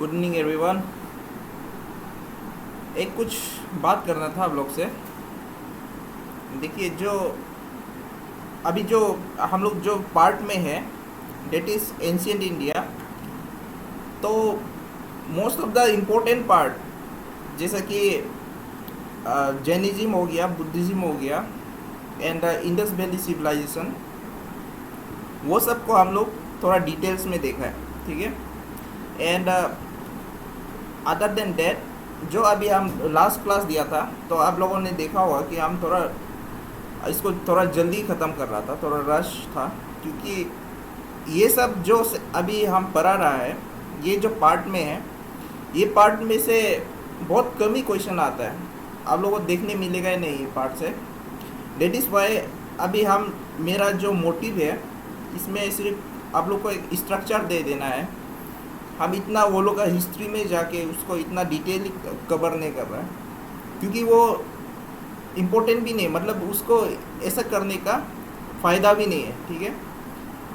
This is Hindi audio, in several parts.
Good evening everyone. एक कुछ बात करना था आप लोग से। देखिए, जो अभी जो हम लोग जो पार्ट में है, डेट इज़ एंशियंट इंडिया। तो most of the important part जैसा कि जैनिज्म हो गया, बुद्धिज़्म हो गया एंड इंडस वैली सिविलाइजेशन, वो सब को हम लोग थोड़ा डिटेल्स में देखा है, ठीक है। एंड अदर देन दैट, जो अभी हम लास्ट क्लास दिया था, तो आप लोगों ने देखा होगा कि हम थोड़ा इसको थोड़ा जल्दी ख़त्म कर रहा था, थोड़ा रश था, क्योंकि ये सब जो अभी हम पढ़ा रहा है, ये जो पार्ट में है, ये पार्ट में से बहुत कम ही क्वेश्चन आता है, आप लोगों को देखने मिलेगा ही नहीं ये पार्ट से। डेट इज़ वाई अभी हम मेरा जो मोटिव है, इसमें सिर्फ आप लोग को एक स्ट्रक्चर दे देना है। हम इतना वो लोग का हिस्ट्री में जाके उसको इतना डिटेल कवर नहीं कर रहा है, क्योंकि वो इम्पोर्टेंट भी नहीं, मतलब उसको ऐसा करने का फ़ायदा भी नहीं है, ठीक है।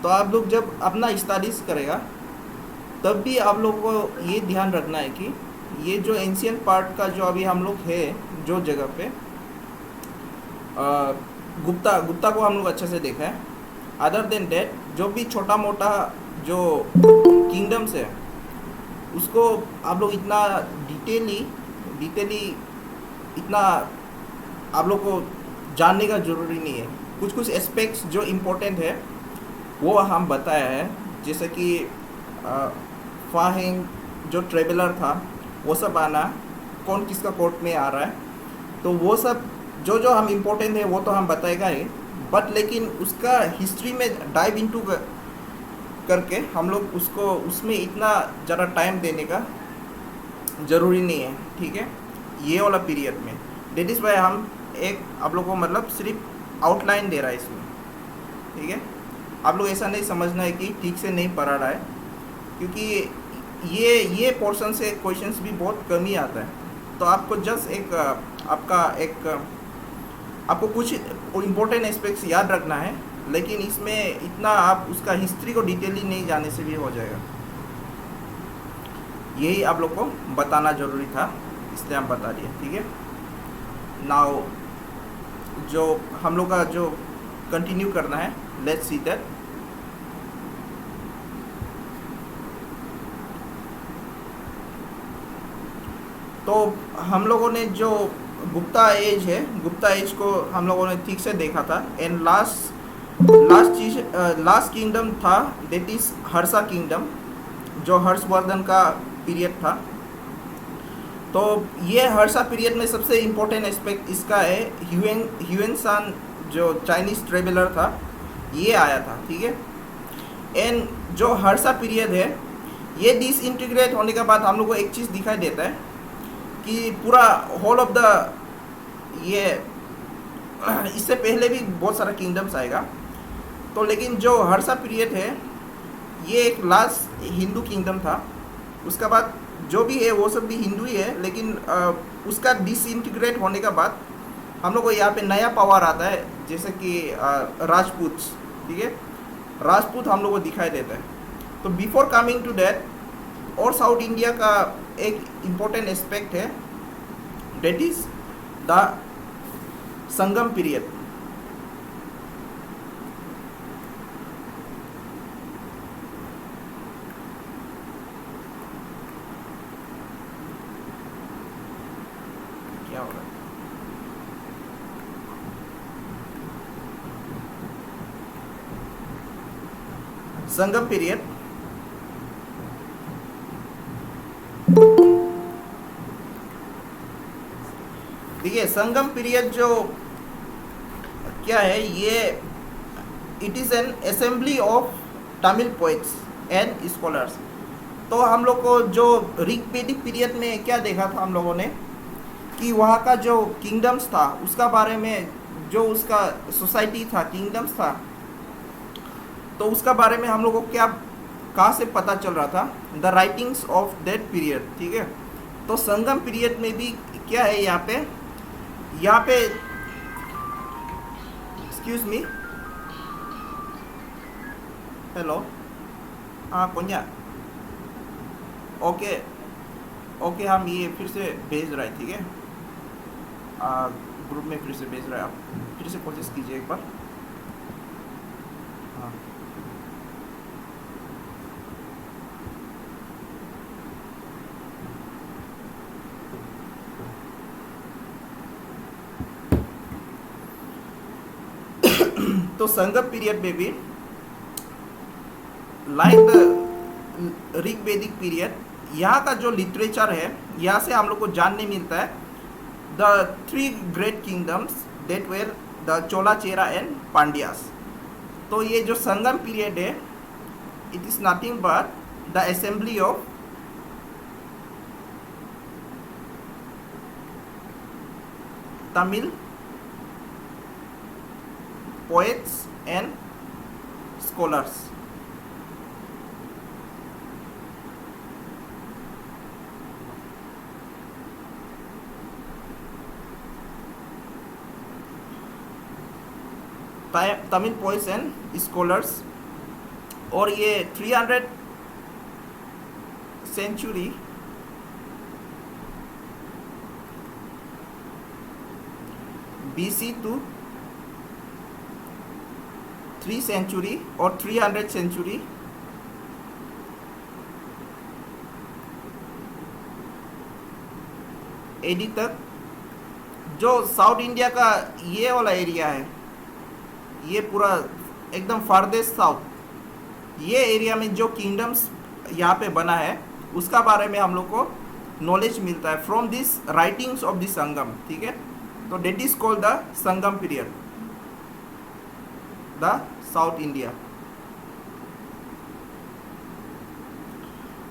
तो आप लोग जब अपना स्टडीज़ करेगा, तब भी आप लोग को ये ध्यान रखना है कि ये जो एंशियंट पार्ट का जो अभी हम लोग है, जो जगह पे गुप्ता को हम लोग अच्छे से देखा है। अदर देन डेट, जो भी छोटा मोटा जो किंगडम्स है, उसको आप लोग इतना डिटेली इतना आप लोग को जानने का ज़रूरी नहीं है। कुछ कुछ एस्पेक्ट्स जो इम्पोर्टेंट है वो हम बताया है, जैसे कि फाहिंग जो ट्रेवलर था, वो सब आना, कौन किसका कोर्ट में आ रहा है, तो वो सब जो जो हम इम्पोर्टेंट है वो तो हम बताएगा ही, बट लेकिन उसका हिस्ट्री में डाइव इनटू करके हम लोग उसको उसमें इतना ज़्यादा टाइम देने का ज़रूरी नहीं है, ठीक है, ये वाला पीरियड में। डेट इज़ वाई हम एक आप लोग को मतलब सिर्फ आउटलाइन दे रहा है इसमें, ठीक है। आप लोग ऐसा नहीं समझना है कि ठीक से नहीं पढ़ा रहा है, क्योंकि ये पोर्शन से क्वेश्चंस भी बहुत कम ही आता है। तो आपको जस्ट एक आपको कुछ इम्पोर्टेंट एस्पेक्ट्स याद रखना है, लेकिन इसमें इतना आप उसका हिस्ट्री को डिटेली नहीं जाने से भी हो जाएगा। यही आप लोग को बताना ज़रूरी था, इसलिए हम बता दिए, ठीक है। नाउ जो हम लोग का जो कंटिन्यू करना है, लेट्स सी दैट। तो हम लोगों ने जो गुप्ता एज है, गुप्ता एज को हम लोगों ने ठीक से देखा था। एंड लास्ट किंगडम था, दैट इज़ हर्षा किंगडम, जो हर्षवर्धन का पीरियड था। तो ये हर्षा पीरियड में सबसे इम्पोर्टेंट एस्पेक्ट इसका है, ह्यूएन जो चाइनीज़ ट्रेवलर था, ये आया था, ठीक है। एंड जो हर्षा पीरियड है, ये डिसइंटीग्रेट होने के बाद हम लोग को एक चीज़ दिखाई देता है कि पूरा होल ऑफ द ये इससे पहले भी बहुत सारा किंगडम्स आएगा, तो लेकिन जो हर्षा पीरियड है, ये एक लास्ट हिंदू किंगडम था। उसका बाद जो भी है वो सब भी हिंदू ही है, लेकिन उसका डिसइंटीग्रेट होने के बाद हम लोग को यहाँ पे नया पावर आता है, जैसे कि राजपूत, ठीक है, राजपूत हम लोग को दिखाई देता है। तो बिफोर कमिंग टू दैट, और साउथ इंडिया का एक इम्पोर्टेंट एस्पेक्ट है, that is the Sangam period. क्या हो रहा है? संगम पीरियड देखिए, संगम पीरियड जो क्या है, ये it is an assembly of Tamil poets and scholars. तो हम लोग को जो ऋग्वेदिक पीरियड में क्या देखा था हम लोगों ने, कि वहाँ का जो किंगडम्स था उसका बारे में, जो उसका सोसाइटी था, किंगडम्स था, तो उसका बारे में हम लोग को क्या कहाँ से पता चल रहा था, the writings of that period, ठीक है। तो संगम पीरियड में भी क्या है, यहाँ पे एक्सक्यूज मी, हेलो, हाँ, punya. Oke, ओके, हम ये फिर से भेज रहा है, ठीक है, ग्रुप में फिर से भेज रहा है, आप फिर से कोशिश कीजिए एक बार। हाँ, तो संगम पीरियड में भी लाइक द ऋग्वेदिक पीरियड, यहाँ का जो लिटरेचर है, यहाँ से हम लोग को जानने मिलता है the three great kingdoms that were the Chola Chera and Pandyas. तो ये जो संगम पीरियड है, it is nothing but the assembly of Tamil poets and scholars। Tamil poets and scholars, और ये 300 सेंचुरी BC टू 3 सेंचुरी और 300 सेंचुरी AD तक जो साउथ इंडिया का ये वाला एरिया है, ये पूरा एकदम फारदेस्ट साउथ, ये एरिया में जो किंगडम्स यहाँ पे बना है उसका बारे में हम लोग को नॉलेज मिलता है from this writings of this Sangam, ठीक है। तो that is called the Sangam period, the South India.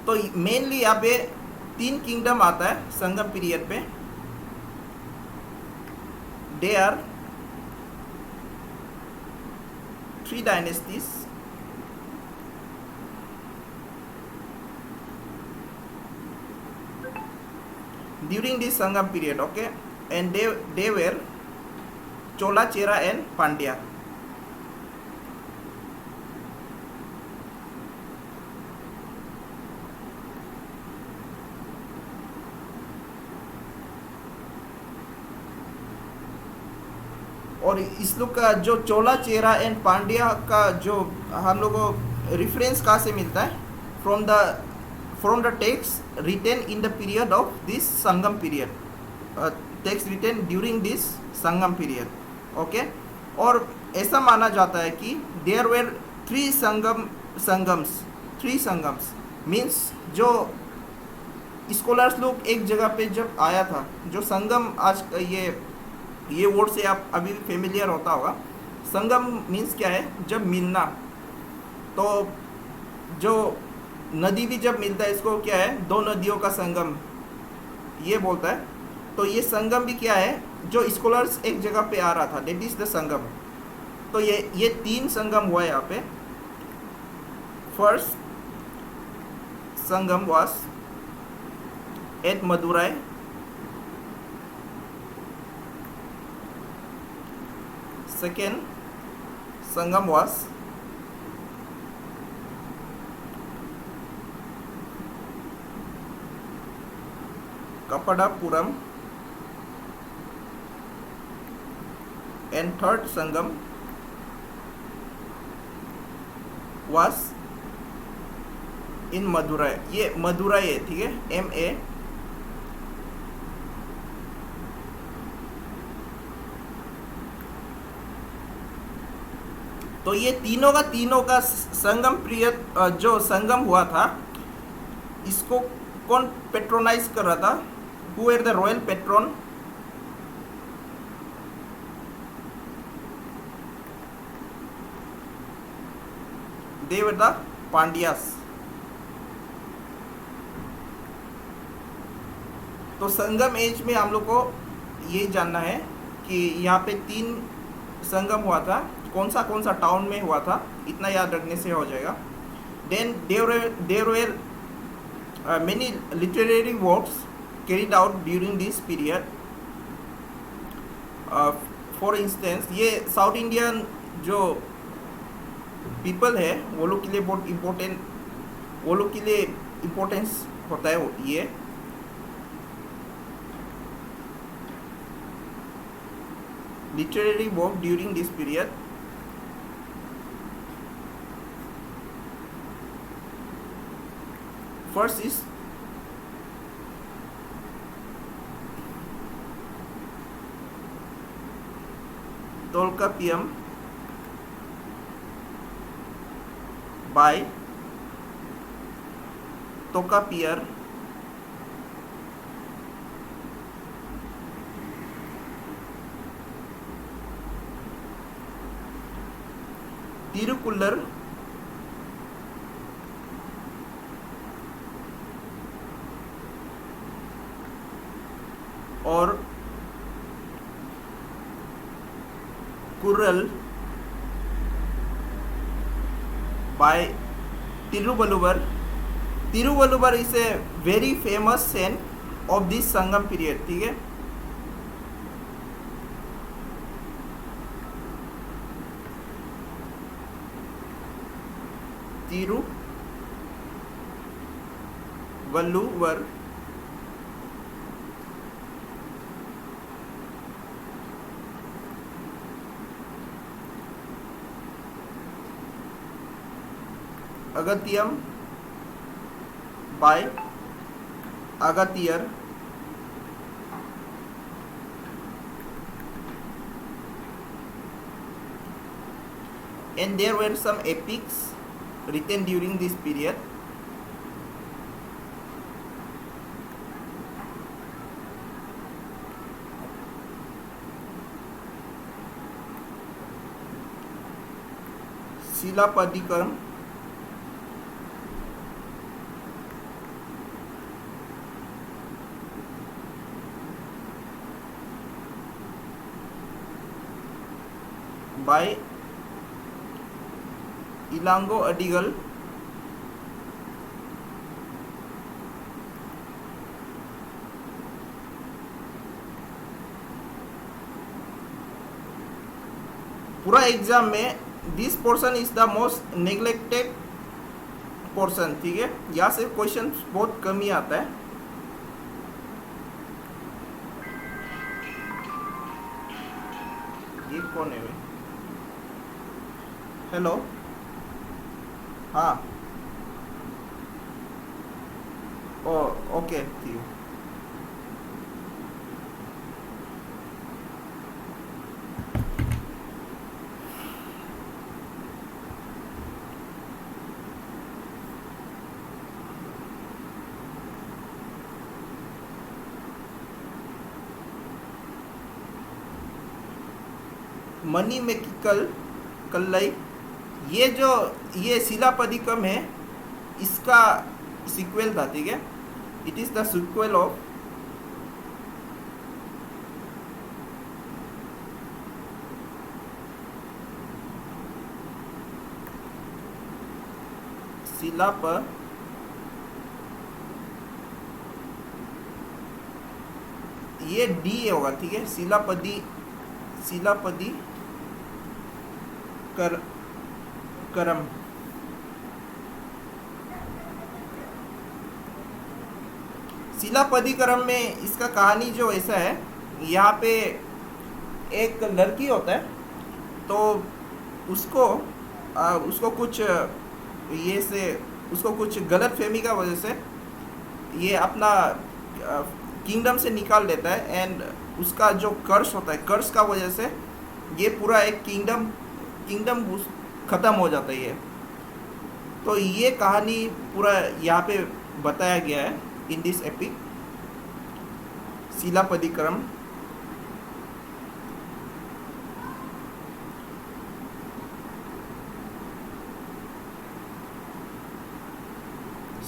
तो मेनली यहाँ पे 3 किंगडम आता है संगम पीरियड पे। They are 3 dynasties, during this Sangam period, okay, and they were Chola, Chera and Pandya। और इस लोग का जो चोला चेरा एंड पांड्या का जो हम लोग को रेफरेंस कहाँ से मिलता है, from the text written in the period of this Sangam period, text written during this Sangam period, okay. और ऐसा माना जाता है कि देयर वेर 3 संगम्स मीन्स जो स्कॉलर्स लोग एक जगह पे जब आया था, जो संगम आज ये वर्ड से आप अभी फेमिलियर होता होगा। संगम मीन्स क्या है, जब मिलना, तो जो नदी भी जब मिलता है इसको क्या है, 2 नदियों का संगम ये बोलता है। तो ये संगम भी क्या है, जो स्कॉलर्स एक जगह पे आ रहा था, दैट इज द संगम। तो ये 3 संगम हुआ है यहाँ पे। First Sangam was at Madurai, second Sangam was Kapadapuram, and third Sangam was in Madurai. ये मदुराई है, ठीक है, MA। तो ये तीनों का संगम पीरियड, जो संगम हुआ था, इसको कौन पेट्रोनाइज कर रहा था, हु एर the royal Patreon, they were the Pandyas. तो संगम एज में हम लोग को ये जानना है कि यहाँ पे 3 संगम हुआ था, कौन सा टाउन में हुआ था, इतना याद रखने से हो जाएगा। Then there were many literary works carried out during this period। for instance, ये साउथ इंडियन जो पीपल है वो लोग के लिए बहुत इम्पोर्टेंस होता है ये। literary work during this period. First is Tolkappiyam by Tokapiyar. Tirukkular और Kurral by Tiruvallur. Tiruvallur is a very famous saint of this Sangam period. ठीक है, Thiruvalluvar अगतियम by Agatiyar. And there were some epics written during this period. Silapadikaram, by Ilango Adigal. पूरा एग्जाम में this portion is the most neglected portion. ठीक है, यहाँ से क्वेश्चन बहुत कम ही आता है. ये कौन है भाई? हेलो, हाँ, ओ ओके, ठीक है. मनी मेकिकल कल्लई, ये शिलापदिकम है, इसका सीक्वल था. ठीक है, it is the sequel of शिलाप ये डी होगा. ठीक है, शिलापदी करम. शिलापदिकरम में इसका कहानी जो ऐसा है, यहाँ पे एक लड़की होता है, तो उसको कुछ उसको कुछ गलत फहमी का वजह से ये अपना किंगडम से निकाल देता है. एंड उसका जो कर्स होता है, कर्स का वजह से ये पूरा एक किंगडम ख़त्म हो जाता है. तो ये कहानी पूरा यहाँ पे बताया गया है इन दिस एपिक शिलापदिकरम.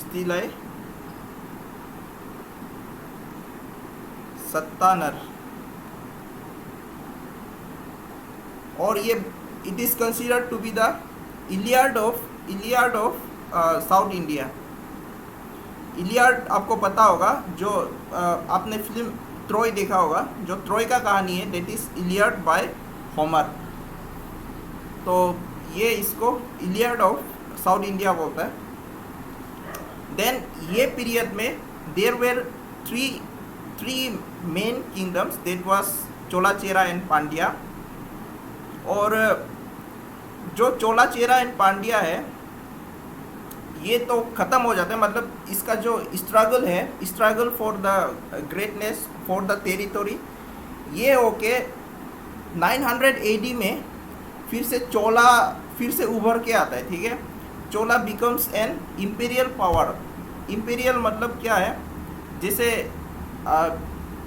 स्थिलय सत्तानर, और ये it is considered to be the Iliad of south India. Iliad आपको पता होगा, जो आपने फिल्म ट्रॉय देखा होगा, जो ट्रॉय का कहानी है, that is Iliad by Homer. तो ये इसको इलियाड ऑफ साउथ इंडिया बोलता है. देन ये पीरियड में there where three main kingdoms, that was चोलाचेरा and Pandya. और जो चोला चेरा एंड पांड्या है ये तो ख़त्म हो जाता है, मतलब इसका जो स्ट्रगल है, struggle for the greatness, for the territory, ये होके 900 एडी में फिर से चोला फिर से उभर के आता है, ठीक है। Chola becomes an imperial power. Imperial मतलब क्या है, जैसे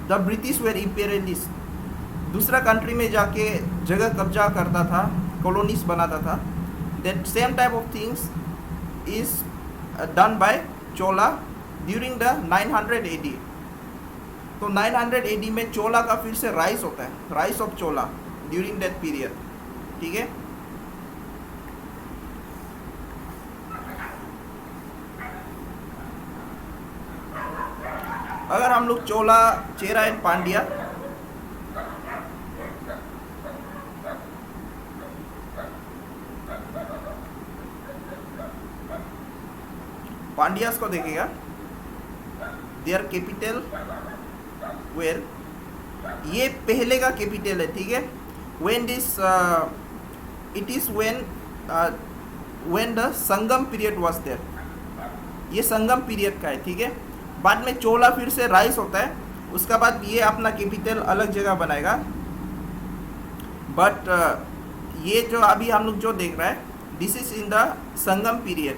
द ब्रिटिश वेर इम्पीरियलिस्ट, दूसरा कंट्री में जाके जगह कब्जा करता था, कॉलोनीज बनाता था, that same type of things is done by Chola during the 900 AD। तो 900 AD में चोला का फिर से राइज होता है, rise of Chola during that period, ठीक है। अगर हम लोग चोला चेरा एंड पांड्या, पांड्यास को देखेगा, देयर कैपिटल वेयर, ये पहले का कैपिटल है, ठीक है। When this it is when the Sangam period was there, ये संगम पीरियड का है, ठीक है। बाद में चोला फिर से राइज होता है, उसका बाद ये अपना कैपिटल अलग जगह बनाएगा। बट ये जो अभी हम लोग जो देख रहा है, this is in the Sangam period.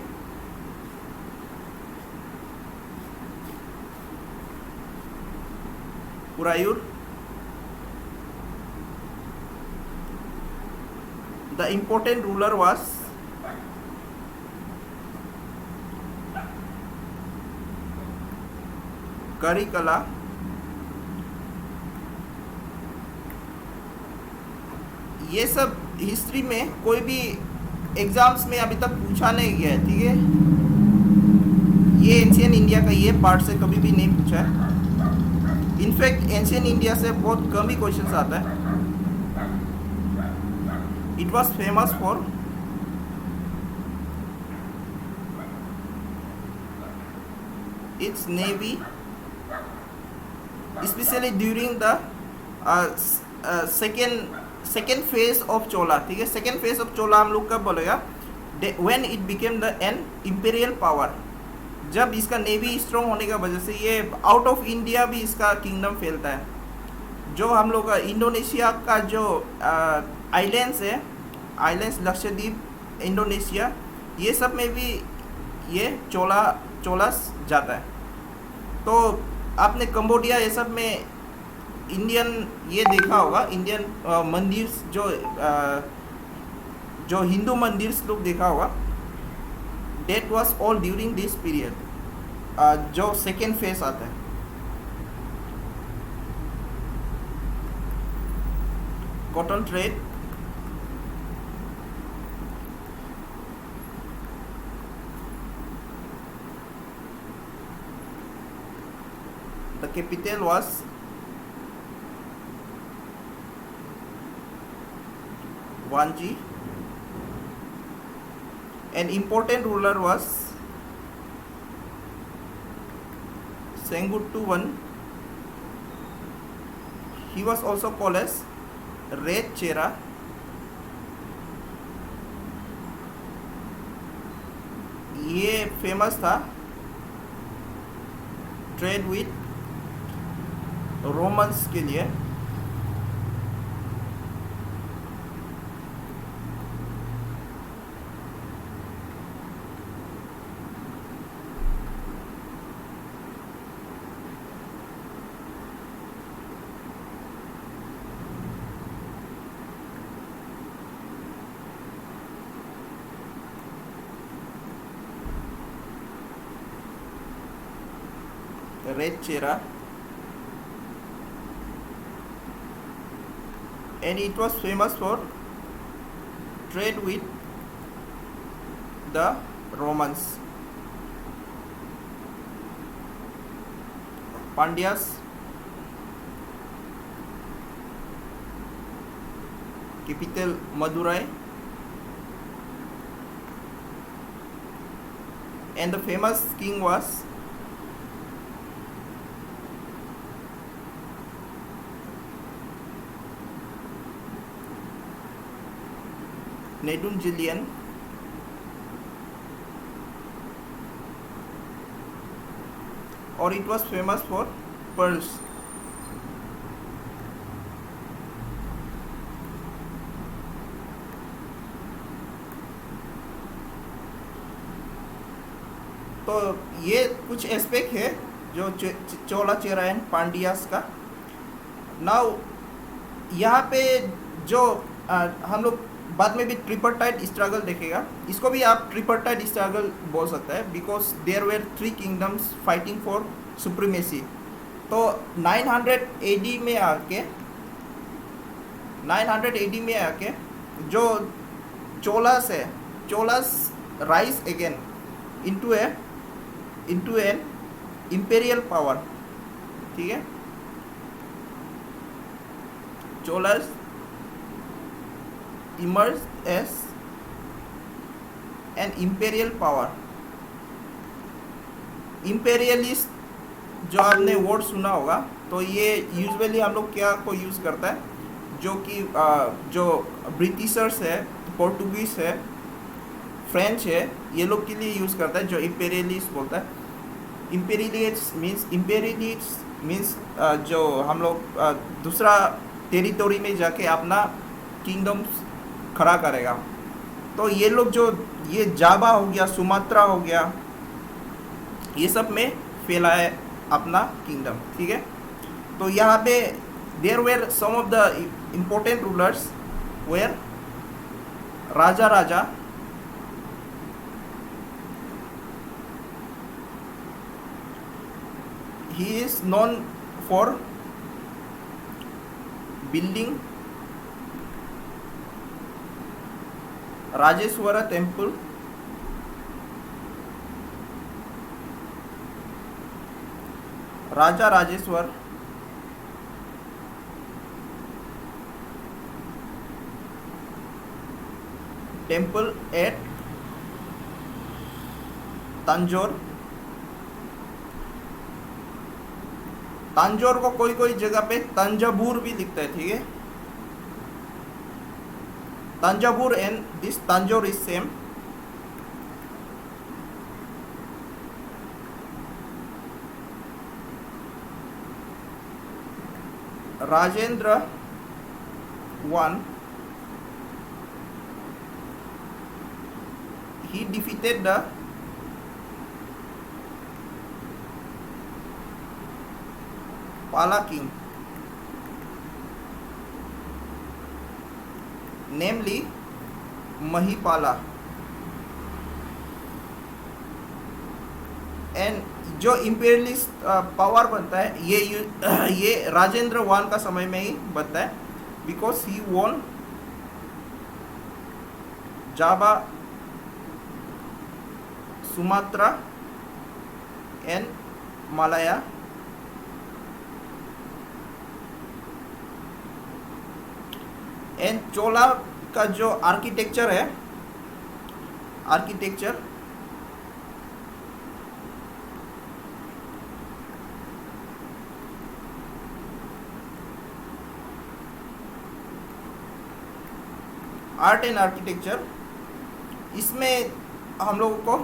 Purayur, the important ruler was Karikala। ये सब हिस्ट्री में कोई भी एग्जाम्स में अभी तक पूछा नहीं गया है, ठीक है। ये एंशियन इंडिया का ये पार्ट से कभी भी नहीं पूछा है। इनफैक्ट एंशियन इंडिया से बहुत कम ही क्वेश्चंस आता है। It was famous for its navy, specially during the second phase of Chola, ठीक है। सेकेंड फेज ऑफ चोला हम लोग कब बोलेगा, when it became the an imperial power, जब इसका नेवी स्ट्रॉन्ग होने की वजह से ये आउट ऑफ इंडिया भी इसका किंगडम फैलता है। जो हम लोग का इंडोनेशिया का जो आइलैंड्स है, आइलैंड्स लक्षद्वीप, इंडोनेशिया, ये सब में भी ये चोलास जाता है। तो आपने कंबोडिया ये सब में इंडियन ये देखा होगा, इंडियन मंदिर जो हिंदू मंदिर लोग देखा होगा, that was all during this period, जो सेकेंड फेज आता है। Cotton trade, the capital was Vanchi, an important ruler was Senguttuvan। He was also called as Red Chera। ये फेमस था ट्रेड विथ रोमन्स के लिए। Red Chera, and it was famous for trade with the Romans। Pandyas, capital Madurai, and the famous king was नेदुनजिलियन, और it was famous for pearls. तो ये कुछ एस्पेक्ट है जो चोला चेरा पांड्यास का। नाउ यहाँ पे जो हम लोग बाद में भी ट्रिपर्टाइट स्ट्रगल देखेगा, इसको भी आप ट्रिपर्टाइट स्ट्रगल बोल सकते हैं, because there were 3 kingdoms fighting for supremacy. तो 900 AD में आके 900 AD में आके जो Cholas rise again into an imperial power, ठीक है। Cholas emerged as an imperial power। imperialist जो आपने वर्ड सुना होगा, तो ये यूजुअली हम लोग क्या को यूज़ करता है, जो कि जो ब्रिटिशर्स है, पोर्टुगीज है, फ्रेंच है, ये लोग के लिए यूज़ करता है, जो इम्पेरियलिस्ट बोलता है। इम्पेरियलिस्ट मीन्स जो हम लोग दूसरा टेरिटोरी में जाके अपना किंगडम्स खड़ा करेगा। तो ये लोग जो ये जावा हो गया, सुमात्रा हो गया, ये सब में फैला है अपना किंगडम, ठीक है। तो यहाँ पे there were some of the important rulers where Raja he is known for building Rajeshwar temple, Raja Rajeshwar temple at Tanjore. Tanjore को कोई कोई जगह पे तंजावुर भी लिखता है, ठीक है। Thanjavur and this Tanjore is same. Rajendra one, he defeated the Pala king, namely Mahipala। And जो इम्पेरियलिस्ट पावर बनता है ये राजेंद्र वन का समय में ही बनता है, because he won Java, Sumatra and Malaya. And Chola का जो आर्किटेक्चर है, आर्ट एंड आर्किटेक्चर, इसमें हम लोगों को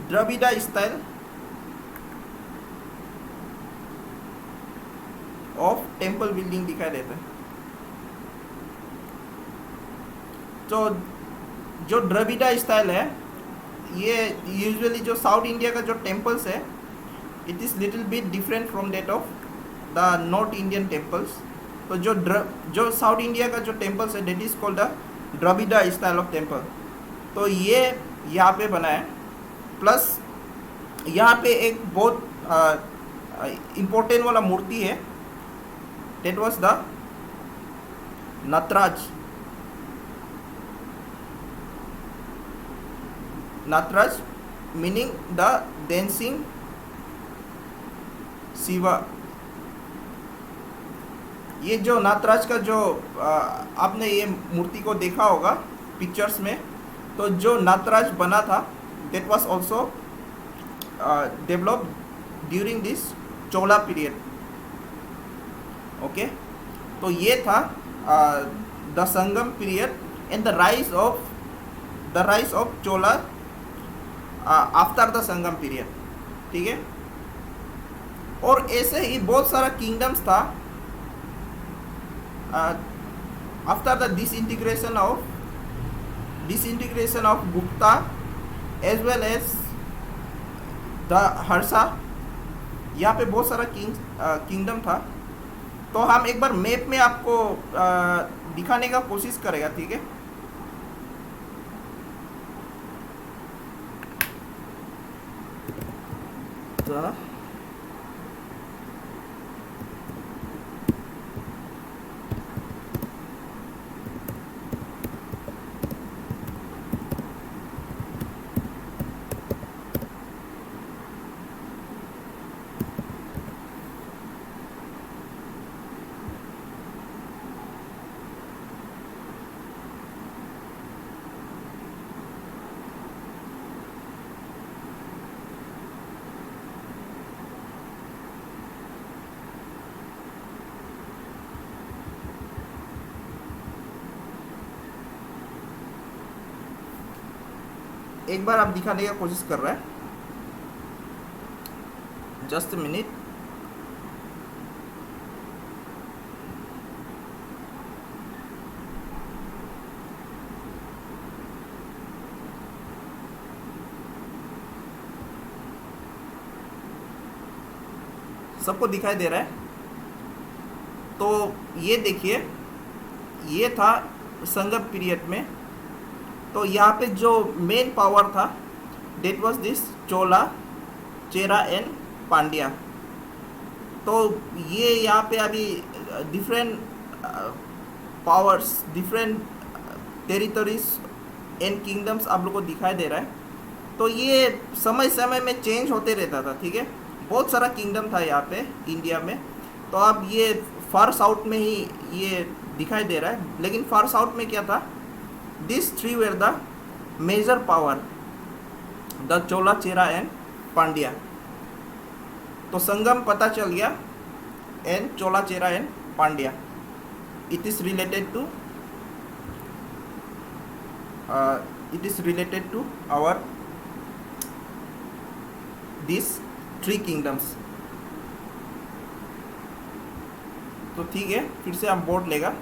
Dravida style of temple building दिखाई देता है। तो जो द्रविड़ा स्टाइल है, ये यूजुअली जो साउथ इंडिया का जो टेम्पल्स है, it is little bit different from that of the north Indian temples. तो जो साउथ इंडिया का जो टेम्पल्स है, that is called the Dravida style of temple. तो ये यहाँ पे बना है। प्लस यहाँ पे एक बहुत इम्पोर्टेंट वाला मूर्ति है, that was the Nataraja. Nataraja meaning the dancing Shiva. ये जो नटराज का जो आपने ये मूर्ति को देखा होगा पिक्चर्स में, तो जो नटराज बना था, that was also developed during this Chola period. Okay, तो ये था the Sangam period. and the rise of Chola after the Sangam period, ठीक है। और ऐसे ही बहुत सारा किंगडम्स था after the disintegration of Gupta as well as the Harsha. यहाँ पे बहुत सारा किंगडम था। तो हम एक बार मैप में आपको दिखाने का कोशिश करेगा, ठीक है। तो एक बार आप दिखाने का कोशिश कर रहा है, जस्ट मिनट। सबको दिखाई दे रहा है? तो ये देखिए, ये था संगम पीरियड में। तो यहाँ पे जो मेन पावर था that was this Chola, Chera and Pandya. तो ये यहाँ पे अभी different powers, different territories and kingdoms आप लोग को दिखाई दे रहा है। तो ये समय समय में चेंज होते रहता था, ठीक है। बहुत सारा किंगडम था यहाँ पे इंडिया में। तो अब ये फार साउथ में ही ये दिखाई दे रहा है, लेकिन फार साउथ में क्या था, this three were the major power, the Chola, Chera and Pandya. तो संगम पता चल गया, and Chola, Chera and Pandya, it is related to our this three kingdoms. तो ठीक है, फिर से हम बोर्ड लेगा।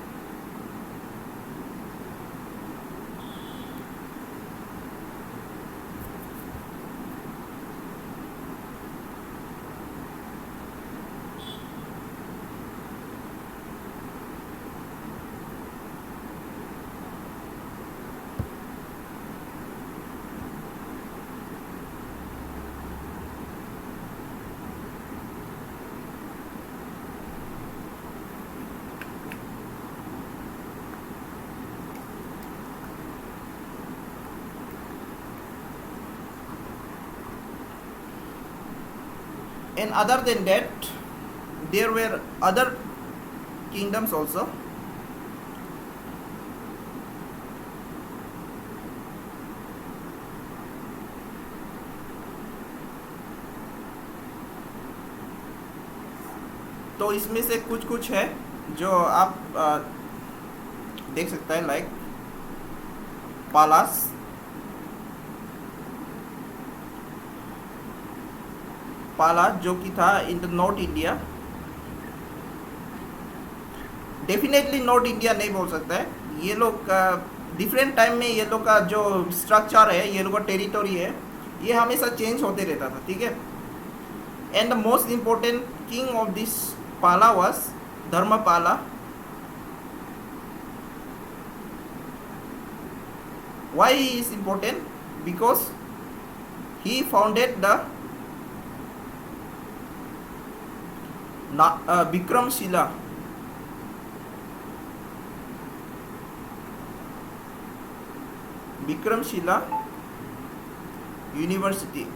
And other than that, there were other kingdoms also. तो इसमें से कुछ है जो आप देख सकते हैं, लाइक पालास, जो कि था in the north India. Definitely north India नहीं बोल सकता है, ये लोग डिफरेंट टाइम में ये लोग का जो स्ट्रक्चर है, ये लोग का टेरिटोरी है, ये हमेशा चेंज होते रहता था, ठीक है। And the most important king of this Pala was Dharmapala. Why he is important? Because he founded the Vikramshila University.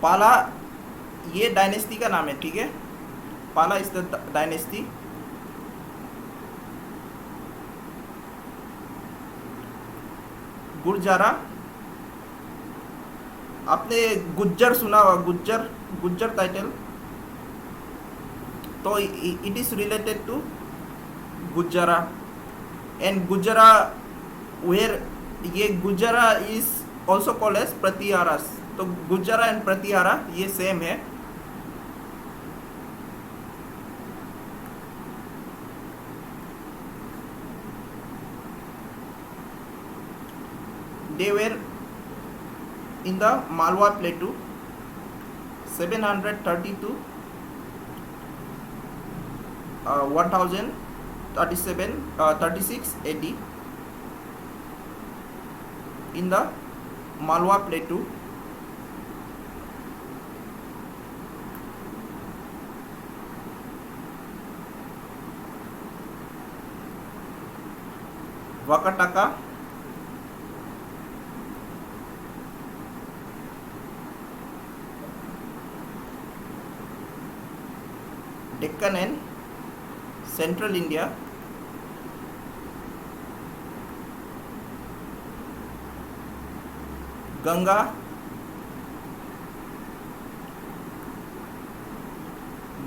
पाला ये डायनेस्टी का नाम है, ठीक है। पाला इज द डायनेस्टी। गुर्जारा आपने गुज्जर सुना होगा, गुज्जर, गुज्जर टाइटल, तो it is related to Gujjara and Gujjara were, ये Gujjara is also called as Pratiharas. तो गुज्जरा एंड प्रतिहारा ये सेम है। They were in the Malwa Plateau 732 36 AD in the Malwa Plateau. Wakataka, Deccan and Central India, Ganga,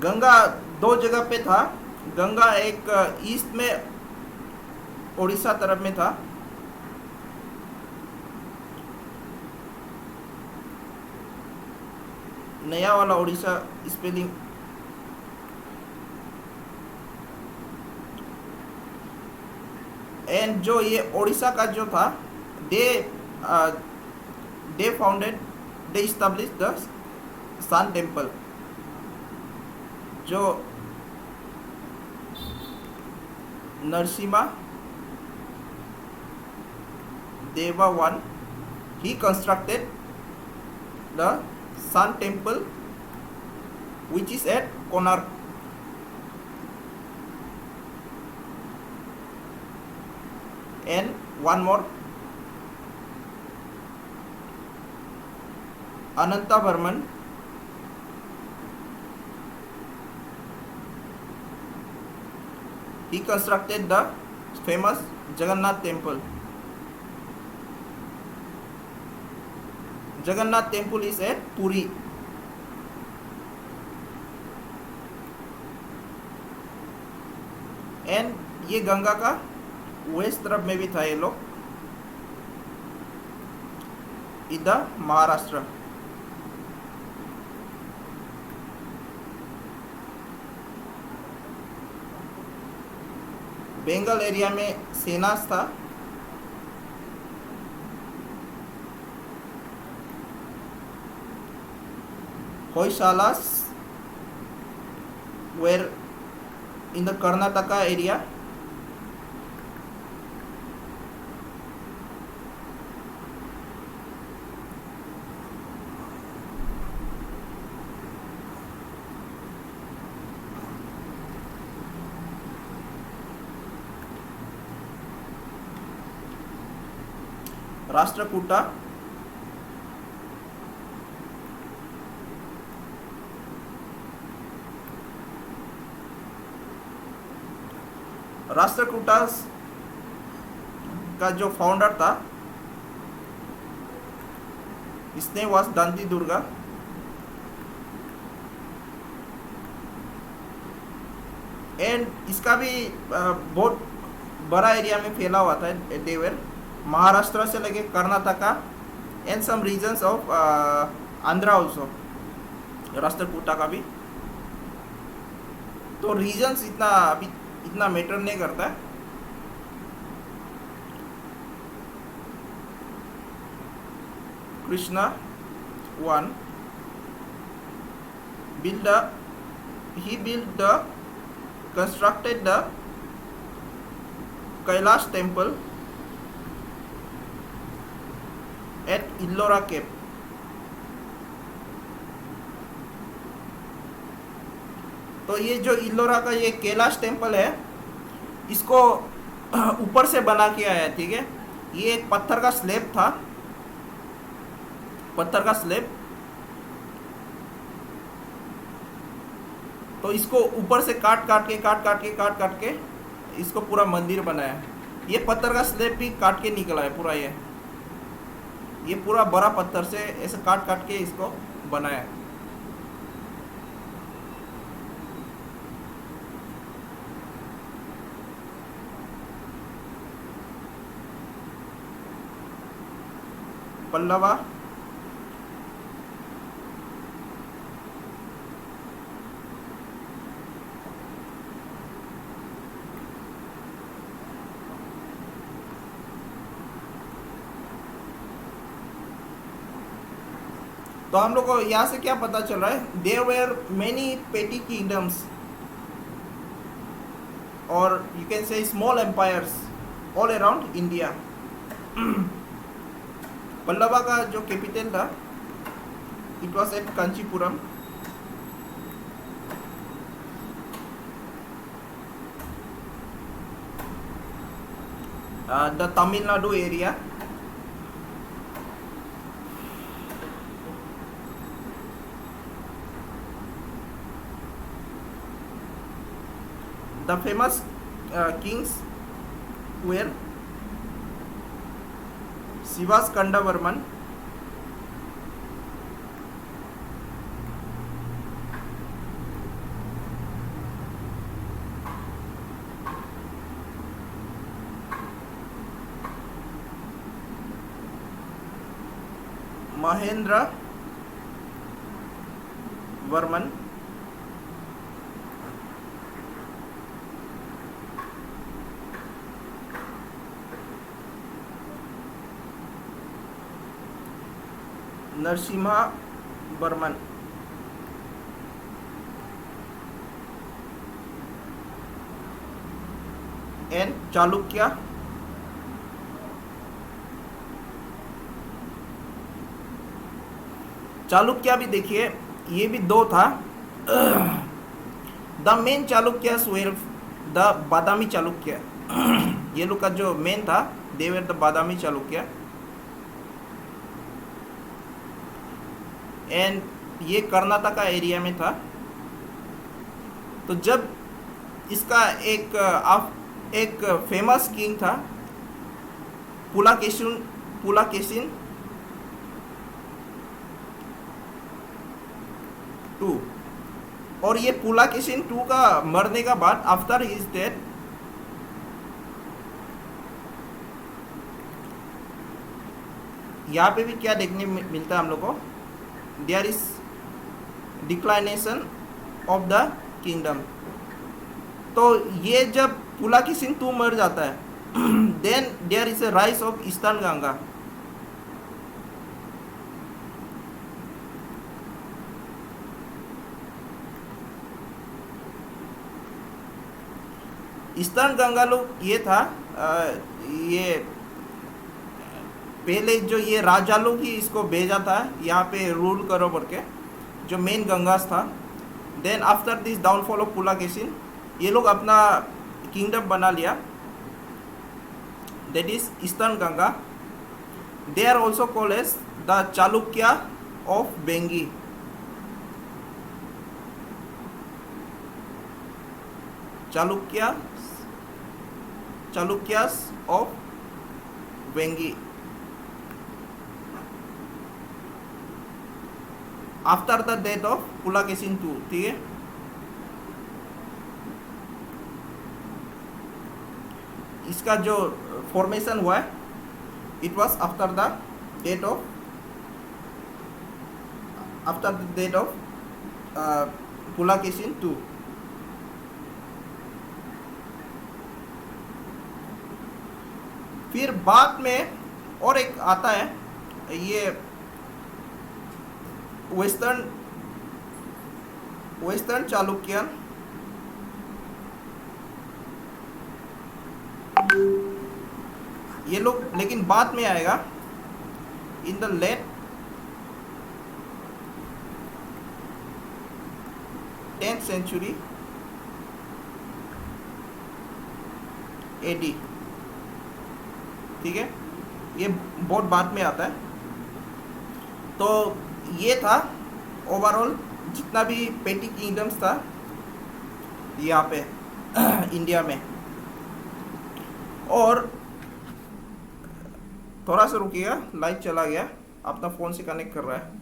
Ganga दो जगह पे था। गंगा एक ईस्ट में उड़ीसा तरफ में था, नया वाला उड़ीसा स्पेलिंग, एंड जो ये उड़ीसा का जो था, they founded, they establish the sun temple, जो Narasimha Deva one, he constructed the sun temple which is at Konark. And one more, Anantavarman, he constructed the famous Jagannath temple. Jagannath temple is at Puri. And ये गंगा का वेस्ट तरफ में भी था ये लोग, इधर महाराष्ट्र। बंगाल एरिया में सेनास था। Hoysalas were in the Karnataka area. Rashtrakuta, Rashtrakuta का जो फाउंडर था, इसने वास दांती दुर्गा। एंड इसका भी बहुत बड़ा एरिया में फैला हुआ था। देवर महाराष्ट्र से लगे Karnataka and some regions of Andhra also, Rashtrakuta का भी। तो रीजन्स इतना मैटर नहीं करता है। Krishna one constructed the Kailash temple at Ellora Cape. तो ये जो इल्लोरा का ये कैलाश टेम्पल है, इसको ऊपर से बना के आया है, ठीक है। ये एक पत्थर का स्लैब था, पत्थर का स्लैब। तो इसको ऊपर से काट काट के इसको पूरा मंदिर बनाया। ये पत्थर का स्लैब भी काट के निकला है पूरा ये। ये पूरा बड़ा पत्थर से ऐसे काट काट के इसको बनाया। पल्लवा, तो हम लोग को यहाँ से क्या पता चल रहा है, देयर वेर मेनी पेटी किंगडम्स और you can say small empires all around India. Pallava का जो कैपिटल था, it was at Kanchipuram. The Tamil Nadu area. The famous kings were Sivaskandavarman, Mahendra Varman, Narasimha Burman, and Chalukya. Chalukya भी देखिए, ये भी दो था। द मेन चालुक्य द बादामी चालुक्य। ये लोग का जो मेन था, दे were the Badami Chalukya. And ये कर्नाटका एरिया में था। तो जब इसका एक फेमस किंग था पुलाकेशिन टू, और ये पुलाकेशिन टू का मरने का बाद आफ्टर हिज डेथ यहाँ पे भी क्या देखने मिलता है हम लोग को, there is declination of the kingdom. तो ये जब पुलाकेशिन टू मर जाता है, then there is a rise of eastern Ganga. Eastern Ganga लोग ये था, ये पहले जो ये राजा लोग ही इसको भेजा था यहाँ पे रूल करो करके, जो मेन गंगास था। Then after this downfall of Pulakeshin, ये लोग अपना किंगडम बना लिया, that is eastern Ganga. They are also called as the Chalukya of बेंगी। Chalukyas of Vengi. After the death of Pulakeshin two, ठीक है। इसका जो फॉर्मेशन हुआ है, it was after the death of Pulakeshin two. फिर बाद में और एक आता है, ये वेस्टर्न चालुक्य। ये लोग लेकिन बाद में आएगा, in the late 10th century AD, ठीक है। ये बहुत बाद में आता है। तो ये था ओवरऑल जितना भी पेटी किंगडम्स था यहाँ पे इंडिया में। और थोड़ा सा रुकिएगा, लाइट चला गया, अपना फ़ोन से कनेक्ट कर रहा है।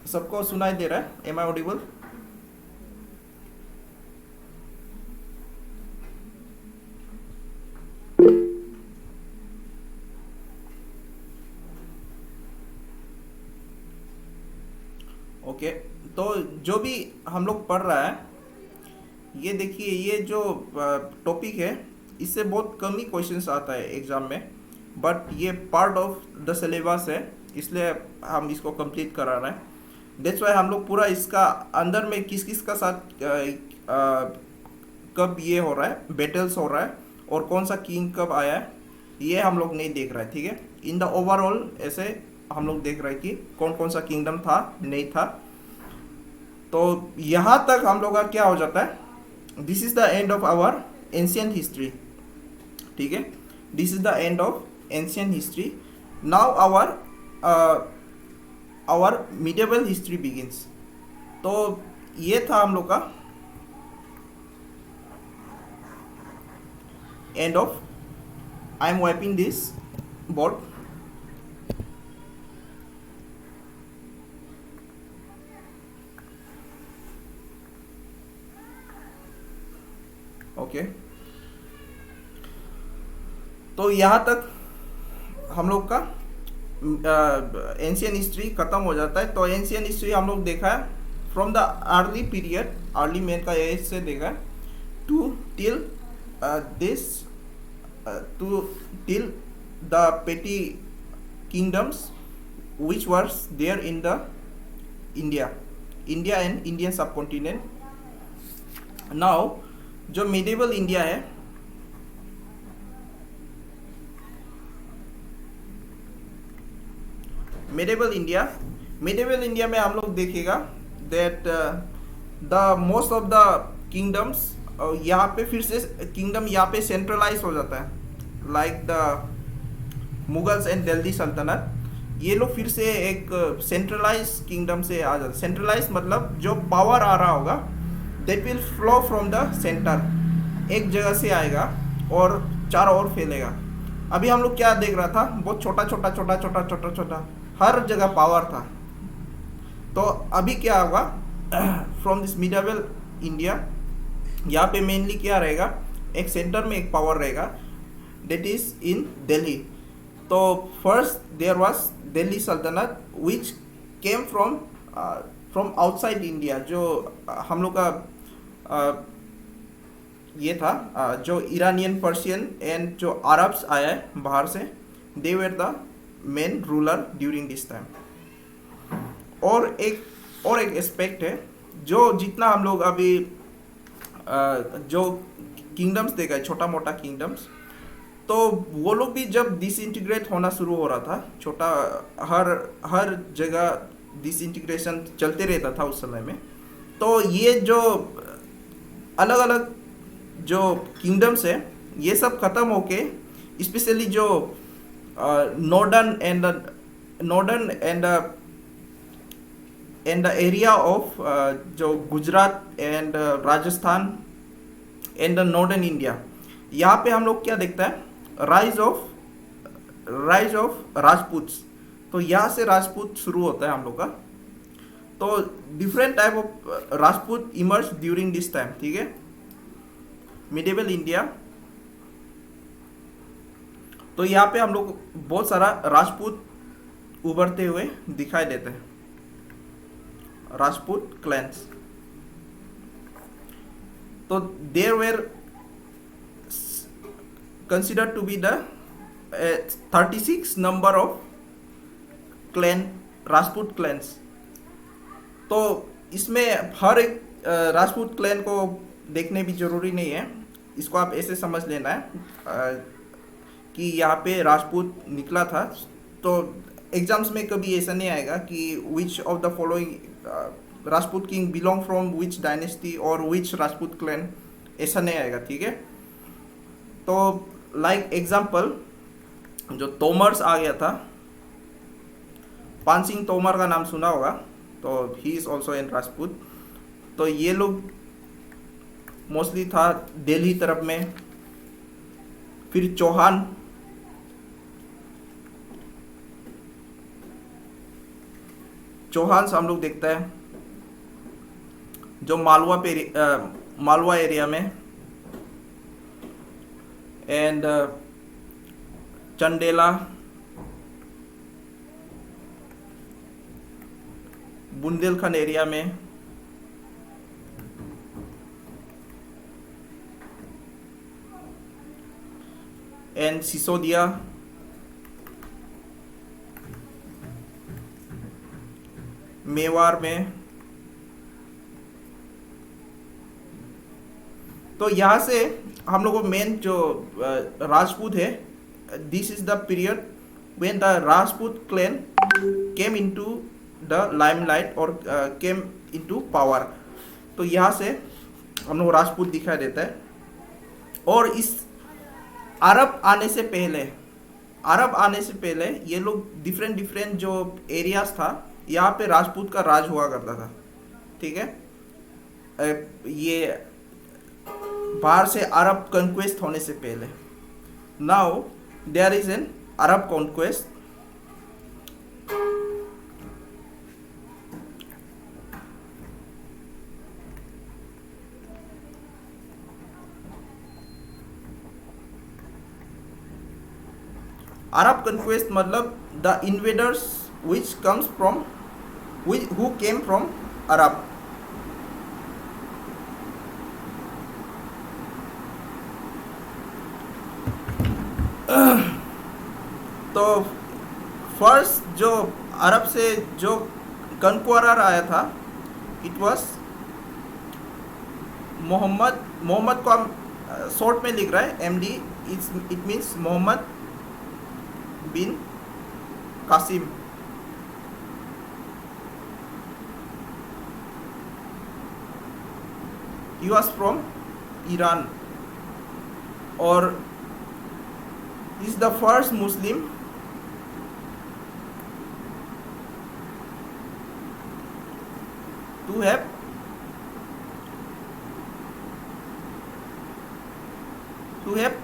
सबको सुनाई दे रहा है? M I audible? ओके, तो जो भी हम लोग पढ़ रहा है, ये देखिए, ये जो टॉपिक है, इससे बहुत कम ही क्वेश्चंस आता है एग्ज़ाम में, बट ये पार्ट ऑफ द सिलेबस है, इसलिए हम इसको कंप्लीट करा रहे हैं। दैट्स वाई हम लोग पूरा इसका अंदर में किस किस का साथ कब ये हो रहा है, बैटल्स हो रहा है, और कौन सा किंग कब आया है, ये हम लोग नहीं देख रहे हैं, ठीक है। इन द ओवरऑल ऐसे हम लोग देख रहे हैं कि कौन कौन सा किंगडम था, नहीं था। तो यहाँ तक हम लोग का क्या हो जाता है, this is the end of our ancient history, ठीक है। This is the end of ancient history. Now our medieval history begins. तो ये था हम लोग का end of, I am wiping this board. Okay, तो यहाँ तक हम लोग का एंशियन हिस्ट्री खत्म हो जाता है। तो एंशियन हिस्ट्री हम लोग देखा है from the early period, early man का एज से देखा है, to till this, to till the petty kingdoms which was there in the India and Indian subcontinent. Now जो medieval India है, medieval India में हम लोग देखेगा that the most of the kingdoms, यहाँ पे फिर से किंगडम यहाँ पे सेंट्रलाइज हो जाता है, like the Mughals and Delhi सल्तनत। ये लोग फिर से एक सेंट्रलाइज किंगडम से आ जाते। सेंट्रलाइज मतलब जो पावर आ रहा होगा, that will flow from the centre, एक जगह से आएगा और चारों ओर फैलेगा। अभी हम लोग क्या देख रहा था, बहुत छोटा छोटा छोटा छोटा छोटा छोटा हर जगह पावर था। तो अभी क्या होगा, फ्रॉम दिस मिडिवल इंडिया, यहाँ पे मेनली क्या रहेगा, एक सेंटर में एक पावर रहेगा, दैट इज इन दिल्ली। तो फर्स्ट देयर वाज दिल्ली सल्तनत which came from outside India. जो हम लोग का ये था, जो ईरानियन, पर्शियन एंड जो अरब्स आया है बाहर से, they were the main ruler during this time. और एक एस्पेक्ट है, जो जितना हम लोग अभी जो किंगडम्स देखा है, छोटा मोटा किंगडम्स, तो वो लोग भी जब डिसइंटीग्रेट होना शुरू हो रहा था, छोटा हर जगह डिसइंटीग्रेशन चलते रहता था उस समय में। तो ये जो अलग अलग जो किंगडम्स है, ये सब खत्म होके, स्पेशली जो northern and the area of जो Gujarat and Rajasthan and the northern India, यहाँ पे हम लोग क्या देखता है, राइज ऑफ राजपूत्स। तो यहाँ से राजपूत शुरू होता है हम लोग का। तो different type of Rajput emerge during this time, ठीक है, मिडिवल इंडिया। तो यहाँ पे हम लोग बहुत सारा राजपूत उभरते हुए दिखाई देते हैं, राजपूत क्लैंस। तो there were considered to be the 36 number of clan, Rajput clans. तो इसमें हर एक राजपूत क्लैन को देखने भी जरूरी नहीं है, इसको आप ऐसे समझ लेना है कि यहाँ पे राजपूत निकला था। तो एग्जाम्स में कभी ऐसा नहीं आएगा कि which of the following Rajput king belong from which dynasty और विच राजपूत क्लैन, ऐसा नहीं आएगा, ठीक है। तो लाइक एग्जाम्पल जो तोमर्स आ गया था, पान सिंह तोमर का नाम सुना होगा, तो ही इज ऑल्सो एन राजपूत। तो ये लोग मोस्टली था दिल्ली तरफ में। फिर चौहान, चौहान से हम लोग देखते हैं जो मालवा एरिया में, एंड चंदेला, बुंदेलखंड एरिया में, एंड सिसोदिया, मेवाड़ में। तो यहाँ से हम लोग को मेन जो राजपूत है, this is the period when the Rajput clan came into the limelight और केम इनटू पावर। तो यहाँ से हम लोग राजपूत दिखाई देता है। और इस अरब आने से पहले ये लोग डिफरेंट जो एरियाज था, यहाँ पे राजपूत का राज हुआ करता था, ठीक है। ये बाहर से अरब कॉन्क्वेस्ट होने से पहले। Now there is an Arab conquest. Arab conquest मतलब the invaders which comes from who came from Arab। तो फर्स्ट जो अरब से जो कनक्वरर आया था, इट वाज मोहम्मद को हम शॉर्ट में लिख रहा है MD, it means Mohammed bin Qasim. He was from Iran और is the first Muslim to have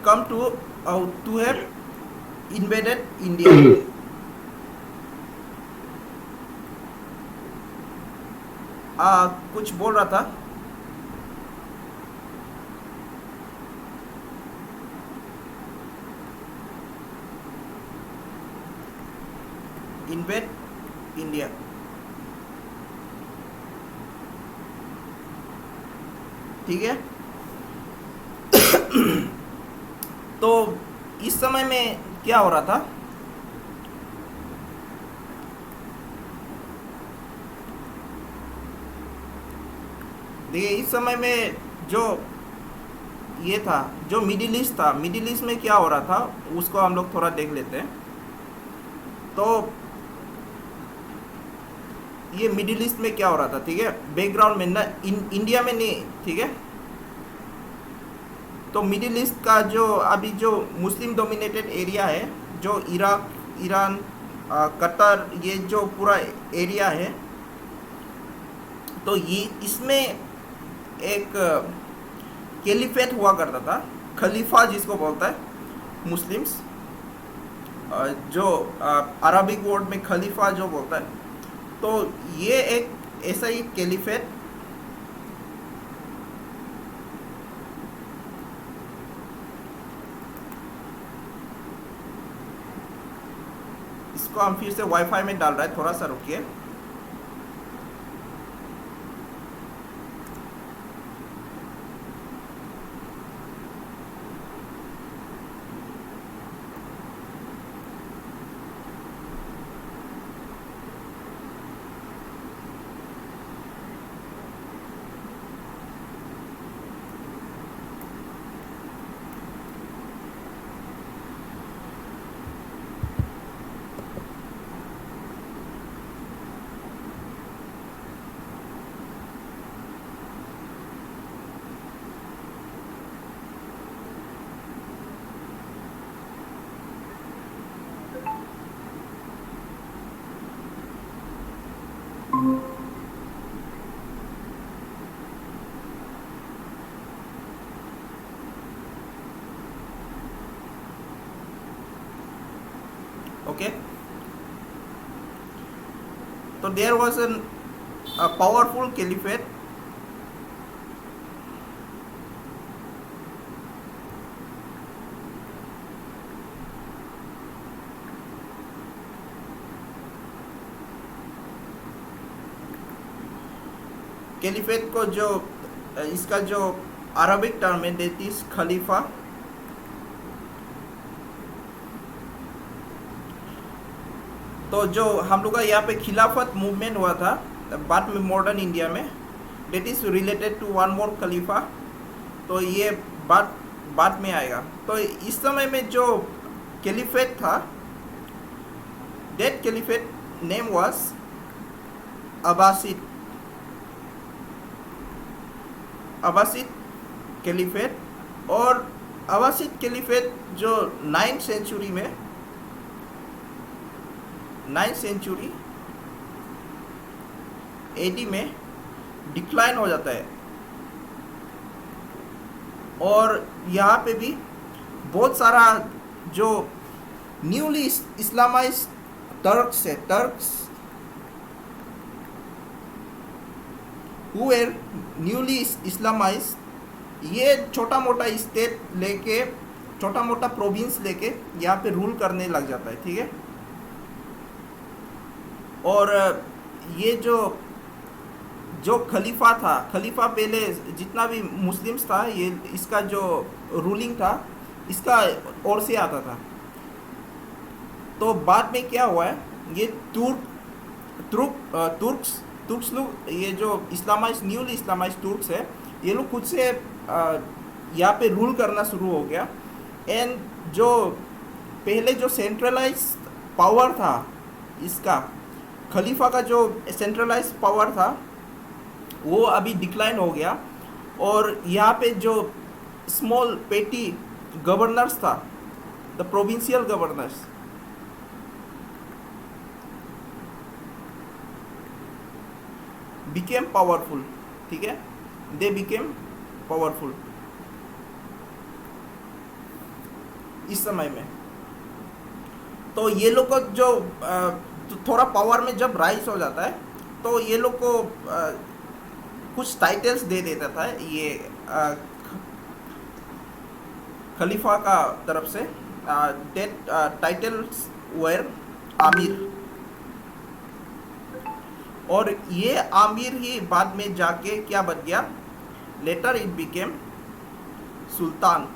come to have invaded India। कुछ बोल रहा था। इन्वेड इंडिया, ठीक है। तो इस समय में क्या हो रहा था, देखिए इस समय में जो ये था, जो मिडिल ईस्ट था, मिडिल ईस्ट में क्या हो रहा था उसको हम लोग थोड़ा देख लेते हैं। तो ये मिडिल ईस्ट में क्या हो रहा था, ठीक है, बैकग्राउंड में ना, इंडिया में नहीं, ठीक है। तो मिडिल ईस्ट का जो अभी जो मुस्लिम डोमिनेटेड एरिया है, जो इराक, ईरान, कतर, ये जो पूरा एरिया है, तो ये इसमें एक कैलिफेट हुआ करता था, खलीफा जिसको बोलता है मुस्लिम्स, जो अरबिक वर्ड में खलीफा जो बोलता है। तो ये एक ऐसा ही कैलिफेट इसको हम फिर से वाईफाई में डाल रहा है, थोड़ा सा रुकिए। Okay, so there was a powerful caliphate. Caliphate को जो इसका जो अरबिक टर्म है दैट इज खलीफा. तो जो हम लोग का यहाँ पे खिलाफत मूवमेंट हुआ था बाद में मॉडर्न इंडिया में, that is related to one more खलीफा. तो ये बाद में आएगा. तो इस समय में जो कैलिफेट था, that caliphate name was Abbasid. Abbasid caliphate. और अब्बासिद कैलिफेट जो 9th सेंचुरी में 9th सेंचुरी एडी में डिक्लाइन हो जाता है. और यहाँ पे भी बहुत सारा जो न्यूली इस्लामाइज टर्क्स है, Turks who were newly Islamise, ये छोटा मोटा स्टेट लेके, छोटा मोटा प्रोविंस लेके यहाँ पे रूल करने लग जाता है. ठीक है. और ये जो खलीफा था, खलीफा पहले जितना भी मुस्लिम्स था, ये इसका जो रूलिंग था इसका ओर से आता था. तो बाद में क्या हुआ है, ये तुर्क्स लोग, ये जो इस्लामाइज न्यूली इस्लामाइज तुर्क्स है, ये लोग खुद से यहाँ पे रूल करना शुरू हो गया. एंड जो पहले जो सेंट्रलाइज पावर था, इसका खलीफा का जो सेंट्रलाइज पावर था वो अभी डिक्लाइन हो गया. और यहाँ पे जो स्मॉल पेटी गवर्नर्स था, the provincial governors, became powerful. ठीक है, दे बिकेम पावरफुल इस समय में. तो ये लोग को जो तो थोड़ा पावर में जब राइज हो जाता है तो ये लोग को कुछ टाइटल्स दे देता था ये खलीफा का तरफ से. That titles were Aamir. और ये आमिर ही बाद में जाके क्या बन गया, लेटर इट बिकेम सुल्तान.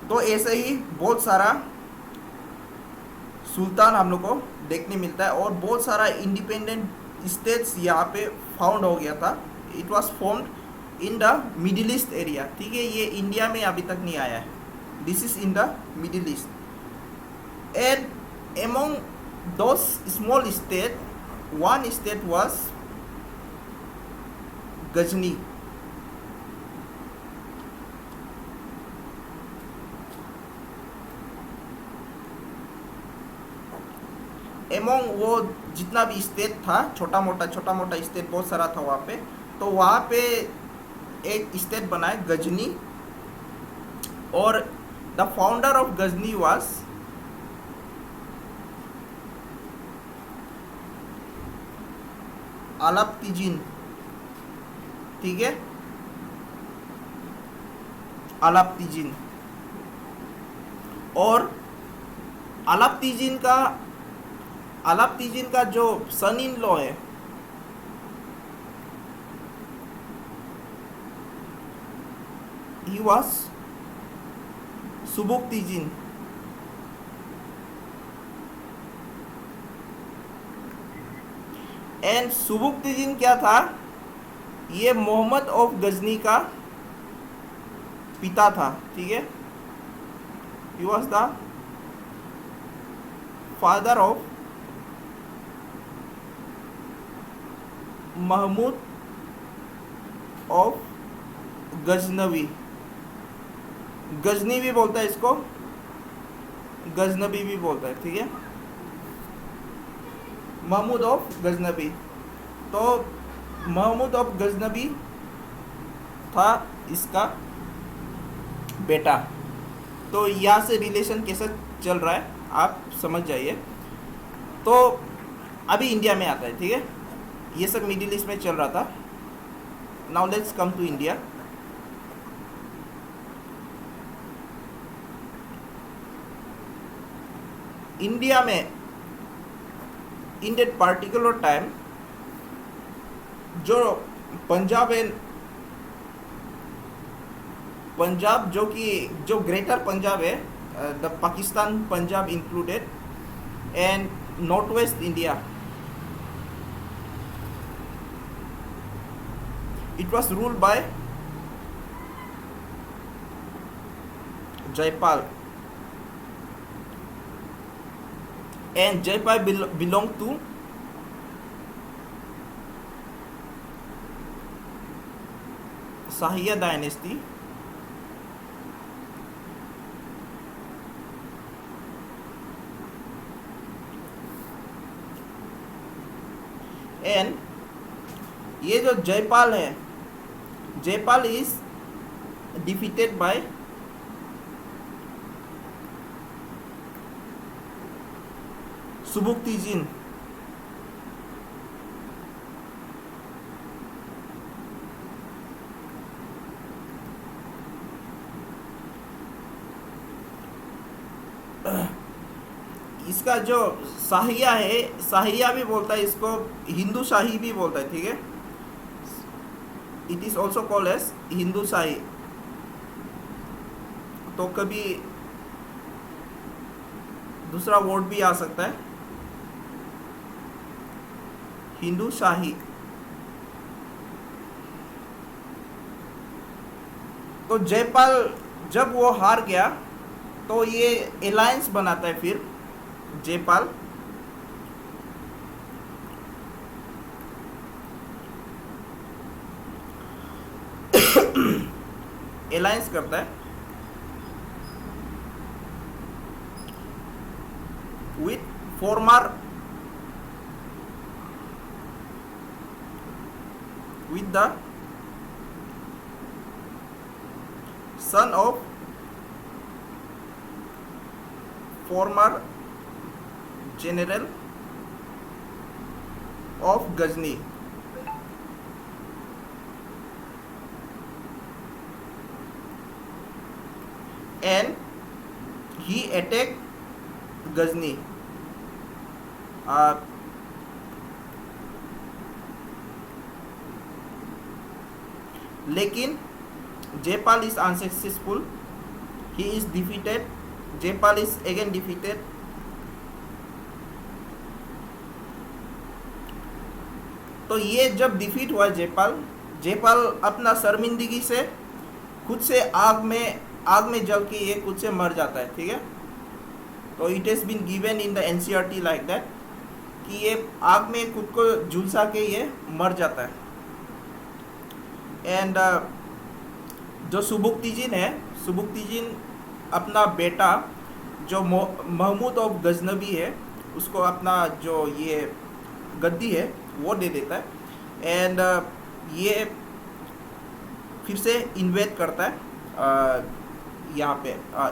तो ऐसे ही बहुत सारा सुल्तान हम लोग को देखने मिलता है. और बहुत सारा इंडिपेंडेंट स्टेट्स यहाँ पे फाउंड हो गया था. It was formed in the Middle east area. ठीक है, ये इंडिया में अभी तक नहीं आया है. This is in the Middle East. And among those small state, one state was Ghazni. Among वो जितना भी स्टेट था, छोटा मोटा स्टेट बहुत सारा था वहाँ पे. तो वहाँ पे एक स्टेट बना है गजनी. और the founder of Ghazni was Alptigin. ठीक है, अलाप्तीजीन. और अलाप्तीजीन का जो सन इन लॉ है, ही वाज सुबुक्तीजीन. एंड सुबुक्तीजीन क्या था, ये मोहम्मद ऑफ गजनी का पिता था. ठीक है, he was the father of Mahmud of Ghaznavi. Ghazni भी बोलता है इसको, गजनबी भी बोलता है. ठीक है, महमूद ऑफ गजनबी। तो महमूद ऑफ गजनबी था इसका बेटा। तो यहाँ से रिलेशन कैसा चल रहा है आप समझ जाइए। तो अभी इंडिया में आता है, ठीक है, ये सब मिडिल ईस्ट में चल रहा था। Now let's come to India. India में इन दैट पार्टिकुलर टाइम जो पंजाब एंड पंजाब जो ग्रेटर पंजाब है, the Pakistan Punjab included and north west India, it was ruled by Jaipal, and Jaipal belonged to Shahiya dynasty, and ये जो जयपाल है, जयपाल इज डिफीटेड बाय सुबुक्तिजीन। इसका जो शाहिया है, शाहिया भी बोलता है इसको, हिंदू शाही भी बोलता है, ठीक है। It is also called as Hindu Shahi. तो कभी दूसरा वर्ड भी आ सकता है, हिंदू शाही। तो जयपाल जब वो हार गया तो ये अलायंस बनाता है फिर जयपाल, अलायंस करता है with farmer with the son of former general of Ghazni, and he attacked Ghazni. लेकिन Jaipal is unsuccessful, he is defeated, Jaipal is again defeated. तो ये जब डिफीट हुआ जयपाल अपना शर्मिंदगी से खुद से आग में जल के ये खुद से मर जाता है, ठीक है। तो it has been given in the NCERT like that कि ये आग में खुद को झुलसा के ये मर जाता है। एंड जो सुबुक्तिजीन है, सुबुक्तिजीन अपना बेटा जो महमूद ऑफ गजनबी है उसको अपना जो ये गद्दी है वो दे देता है। एंड ये फिर से इन्वेट करता है यहाँ पे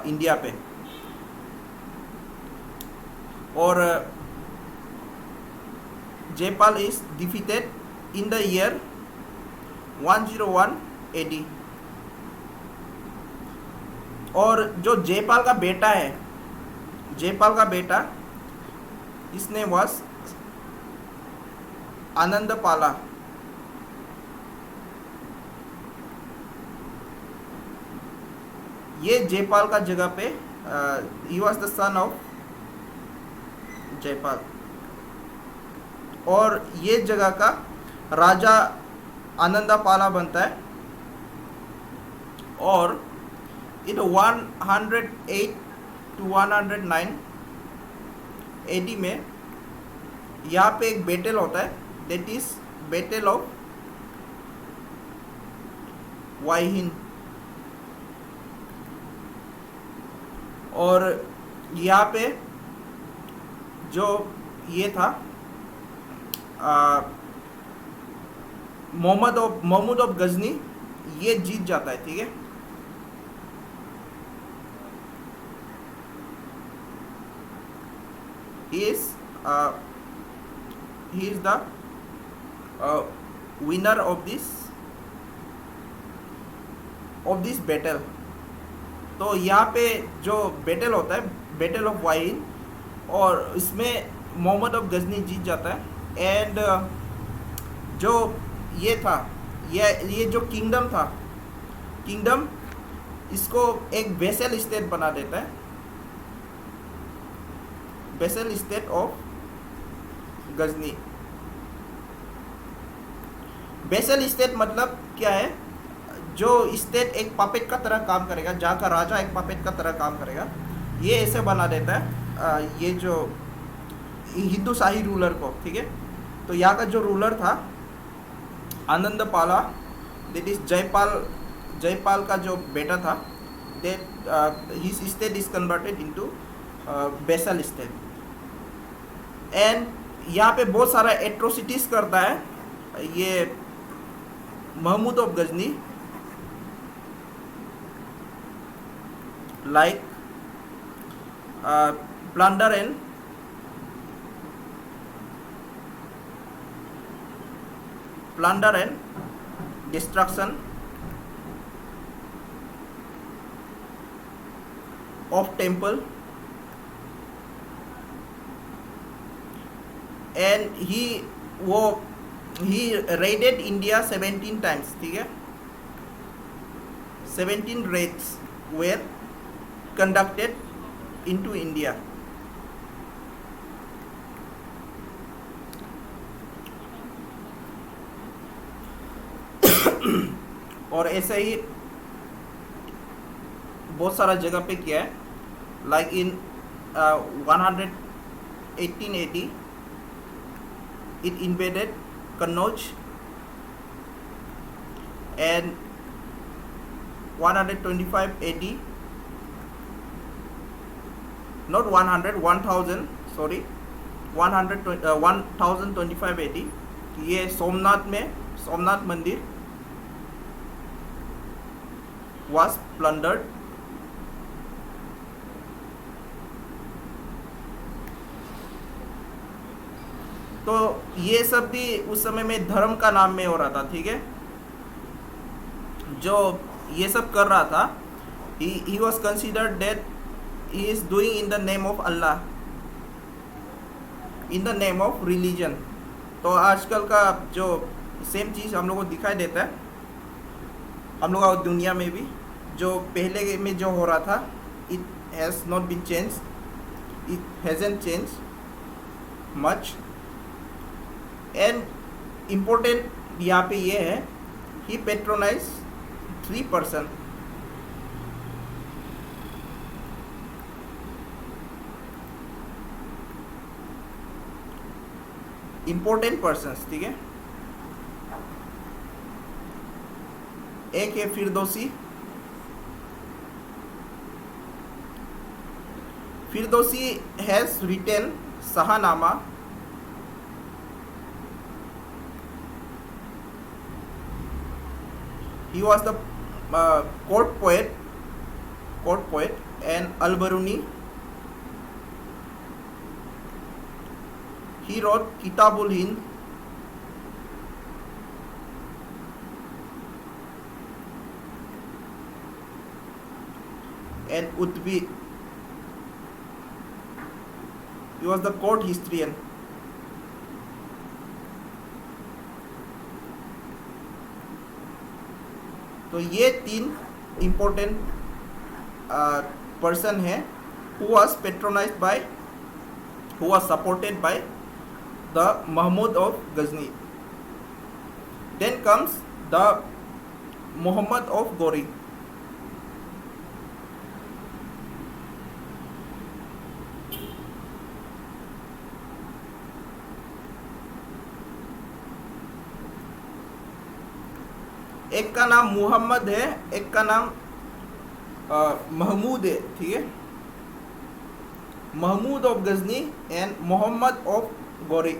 इंडिया पे, और Jaipal is defeated in the year 101 AD। और जो जयपाल का बेटा है, जयपाल का बेटा his name was आनंदपाला। ये जयपाल का जगह पे he was the son of Jaipal, और ये जगह का राजा आनंदपाला बनता है। और इन 108 to 109 AD में यहाँ पे एक बैटल होता है, दैट इज बैटल ऑफ वाहिन। और यहाँ पे जो ये था महमूद ऑफ गजनी ये जीत जाता है, ठीक है। He is the winner of this battle. तो यहाँ पे जो बैटल होता है, बैटल ऑफ वाइन, और इसमें मोहम्मद ऑफ गजनी जीत जाता है। एंड जो ये था, ये जो किंगडम था, किंगडम इसको एक वेसल स्टेट बना देता है, vassal state of Ghazni. Vassal state मतलब क्या है? जो स्टेट एक पपेट का तरह काम करेगा, जहाँ का राजा एक पपेट का तरह काम करेगा, ये ऐसे बना देता है ये जो हिंदू शाही रूलर को, ठीक है। तो यहाँ का जो रूलर था आनंदपाला, दैट इज जयपाल का जो बेटा था, that his state is converted into vassal state. And यहाँ पे बहुत सारा एट्रोसिटीज करता है ये Mahmud of Ghazni, like plunder and destruction of temple, and he raided India 17 times, ठीक है। 17 raids were conducted into India। और ऐसे ही बहुत सारा जगह पे किया है, like in 1880 it invaded Kannauj, and 125 AD, not 100, 1000, sorry, 1025 AD ये सोमनाथ मंदिर was plundered। तो ये सब भी उस समय में धर्म का नाम में हो रहा था, ठीक है। जो ये सब कर रहा था, he was considered that he is doing in the name of Allah, in the name of religion। तो आजकल का जो सेम चीज़ हम लोग को दिखाई देता है, हम लोग दुनिया में भी जो पहले में जो हो रहा था, it has not been changed, it hasn't changed much। And important यहाँ पे ये है, he patronized 3 person, important persons, ठीक है। एक है Firdausi has retain Shahnameh, he was the court poet, and Al-Biruni, he wrote Kitabul Hind, and Utbi, he was the court historian। तो ये 3 इम्पोर्टेंट पर्सन है who was patronized by, who was supported by the Mahmud of Ghazni। Then comes the Muhammad of Ghori। एक का नाम मुहम्मद है, एक का नाम महमूद है, ठीक है। Mahmud of Ghazni and Mohammed of Ghori.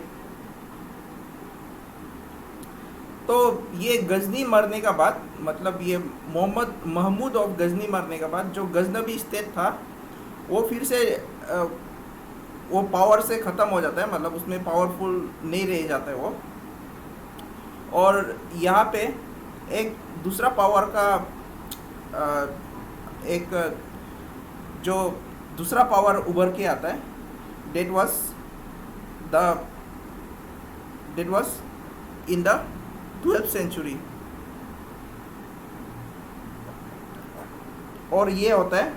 तो ये गजनी मरने का बाद, मतलब ये मोहम्मद महमूद ऑफ गजनी मरने के बाद जो गजनबी स्टेट था वो फिर से वो पावर से ख़त्म हो जाता है, मतलब उसमें पावरफुल नहीं रह जाता है वो। और यहाँ पे एक दूसरा पावर का एक जो दूसरा पावर उभर के आता है, that the date was in the 12th century, और ये होता है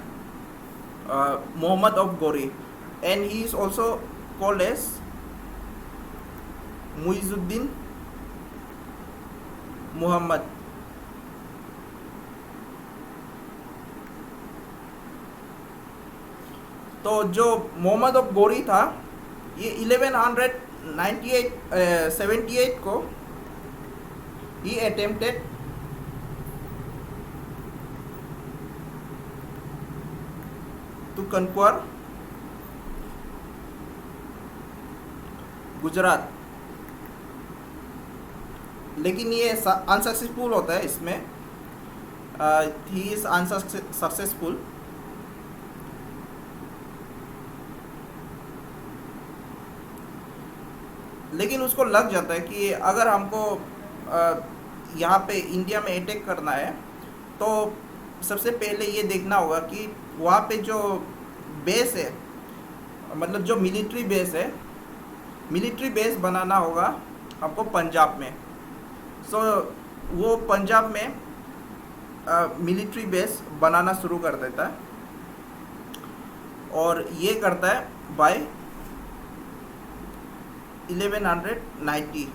Mohammed of Ghori, and he is also called as Muizuddin Muhammad. तो जो मोहम्मद ऑफ गोरी था ये 1178 को he attempted to conquer Gujarat, लेकिन ये अनसक्सेसफुल होता है इसमें, ही इज अनसक्सेसफुल। लेकिन उसको लग जाता है कि अगर हमको यहाँ पे इंडिया में अटैक करना है तो सबसे पहले ये देखना होगा कि वहाँ पे जो बेस है, मतलब जो मिलिट्री बेस बनाना होगा हमको पंजाब में। सो वो पंजाब में मिलिट्री बेस बनाना शुरू कर देता है, और ये करता है बाय 1190।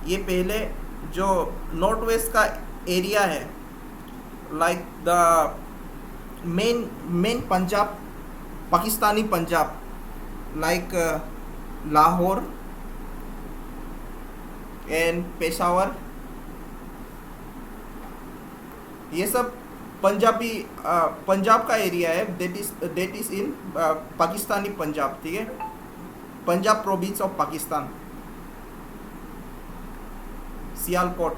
ये पहले जो नॉर्थ वेस्ट का एरिया है, like the main Punjab, Pakistani Punjab, like Lahore and Peshawar, ये सब पंजाब का एरिया है, that is in Pakistani Punjab, ठीक है, Punjab province of Pakistan, Sialkot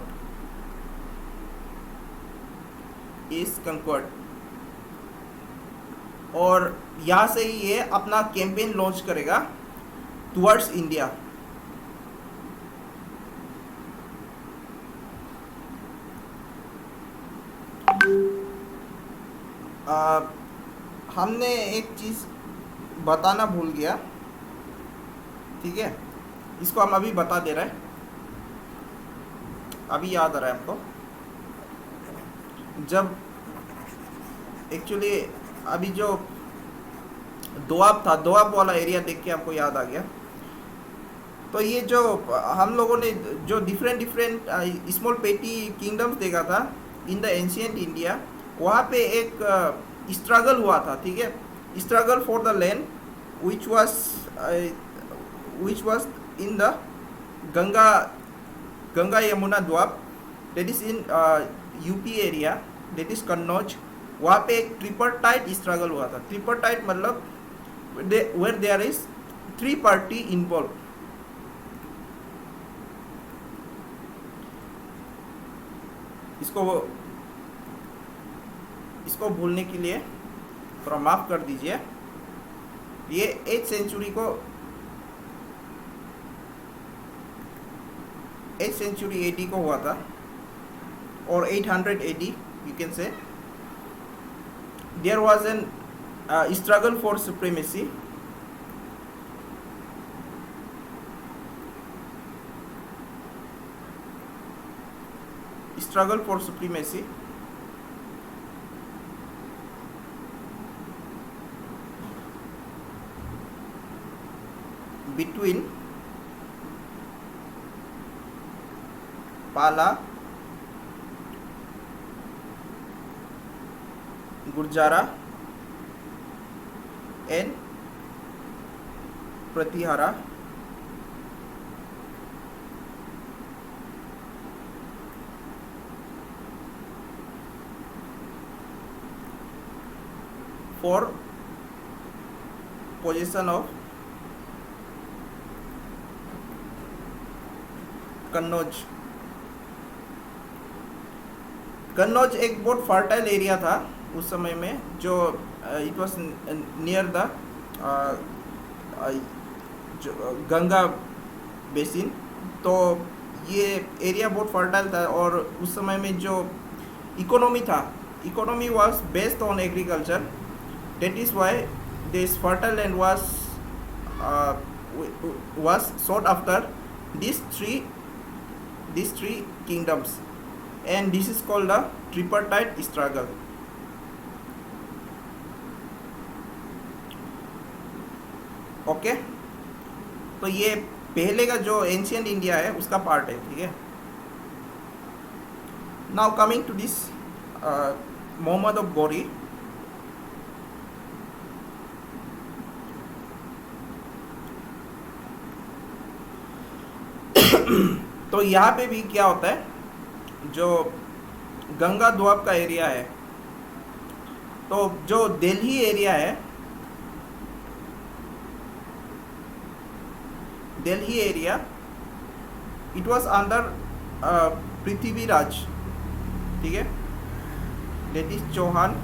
is conquered. और यहाँ से ही ये अपना कैंपेन लॉन्च करेगा टुवर्ड्स इंडिया। हमने एक चीज़ बताना भूल गया, ठीक है, इसको हम अभी बता दे रहे हैं, अभी याद आ रहा है हमको। जब एक्चुअली अभी जो दोआब था, दोआब वाला एरिया देख के हमको याद आ गया। तो ये जो हम लोगों ने जो डिफरेंट स्मॉल पेटी किंगडम्स देखा था इन द एंशिएंट इंडिया, वहाँ पे एक स्ट्रगल हुआ था, ठीक है, struggle for the land which was in the Ganga Yamuna Doab, that is in UP area, that is Kannauj. वहाँ पे एक ट्रिपरटाइट स्ट्रगल हुआ था। ट्रिपरटाइट मतलब where there is 3 party involve. इसको भूलने के लिए थोड़ा माफ कर दीजिए। ये 8th सेंचुरी AD को हुआ था, और 800 AD you can say there was an struggle for supremacy. Between पाला, Gurjara and Pratihara. for possession of Kannauj. Kannauj एक बहुत फर्टाइल एरिया था उस समय में, जो it was near the Ganga basin. तो ये एरिया बहुत फर्टाइल था, और उस समय में जो इकोनॉमी था, economy was based on agriculture. That is why this fertile land was sought after these three kingdoms, and this is called the tripartite struggle. Okay, तो ये पहले का जो एंशियंट इंडिया है उसका पार्ट है, ठीक है। Now coming to this Mohammed of Ghori. तो यहाँ पे भी क्या होता है, जो गंगा द्वाब का एरिया है, तो जो दिल्ली एरिया है, Delhi area it was under Prithviraj, ठीक है, दैट इज चौहान।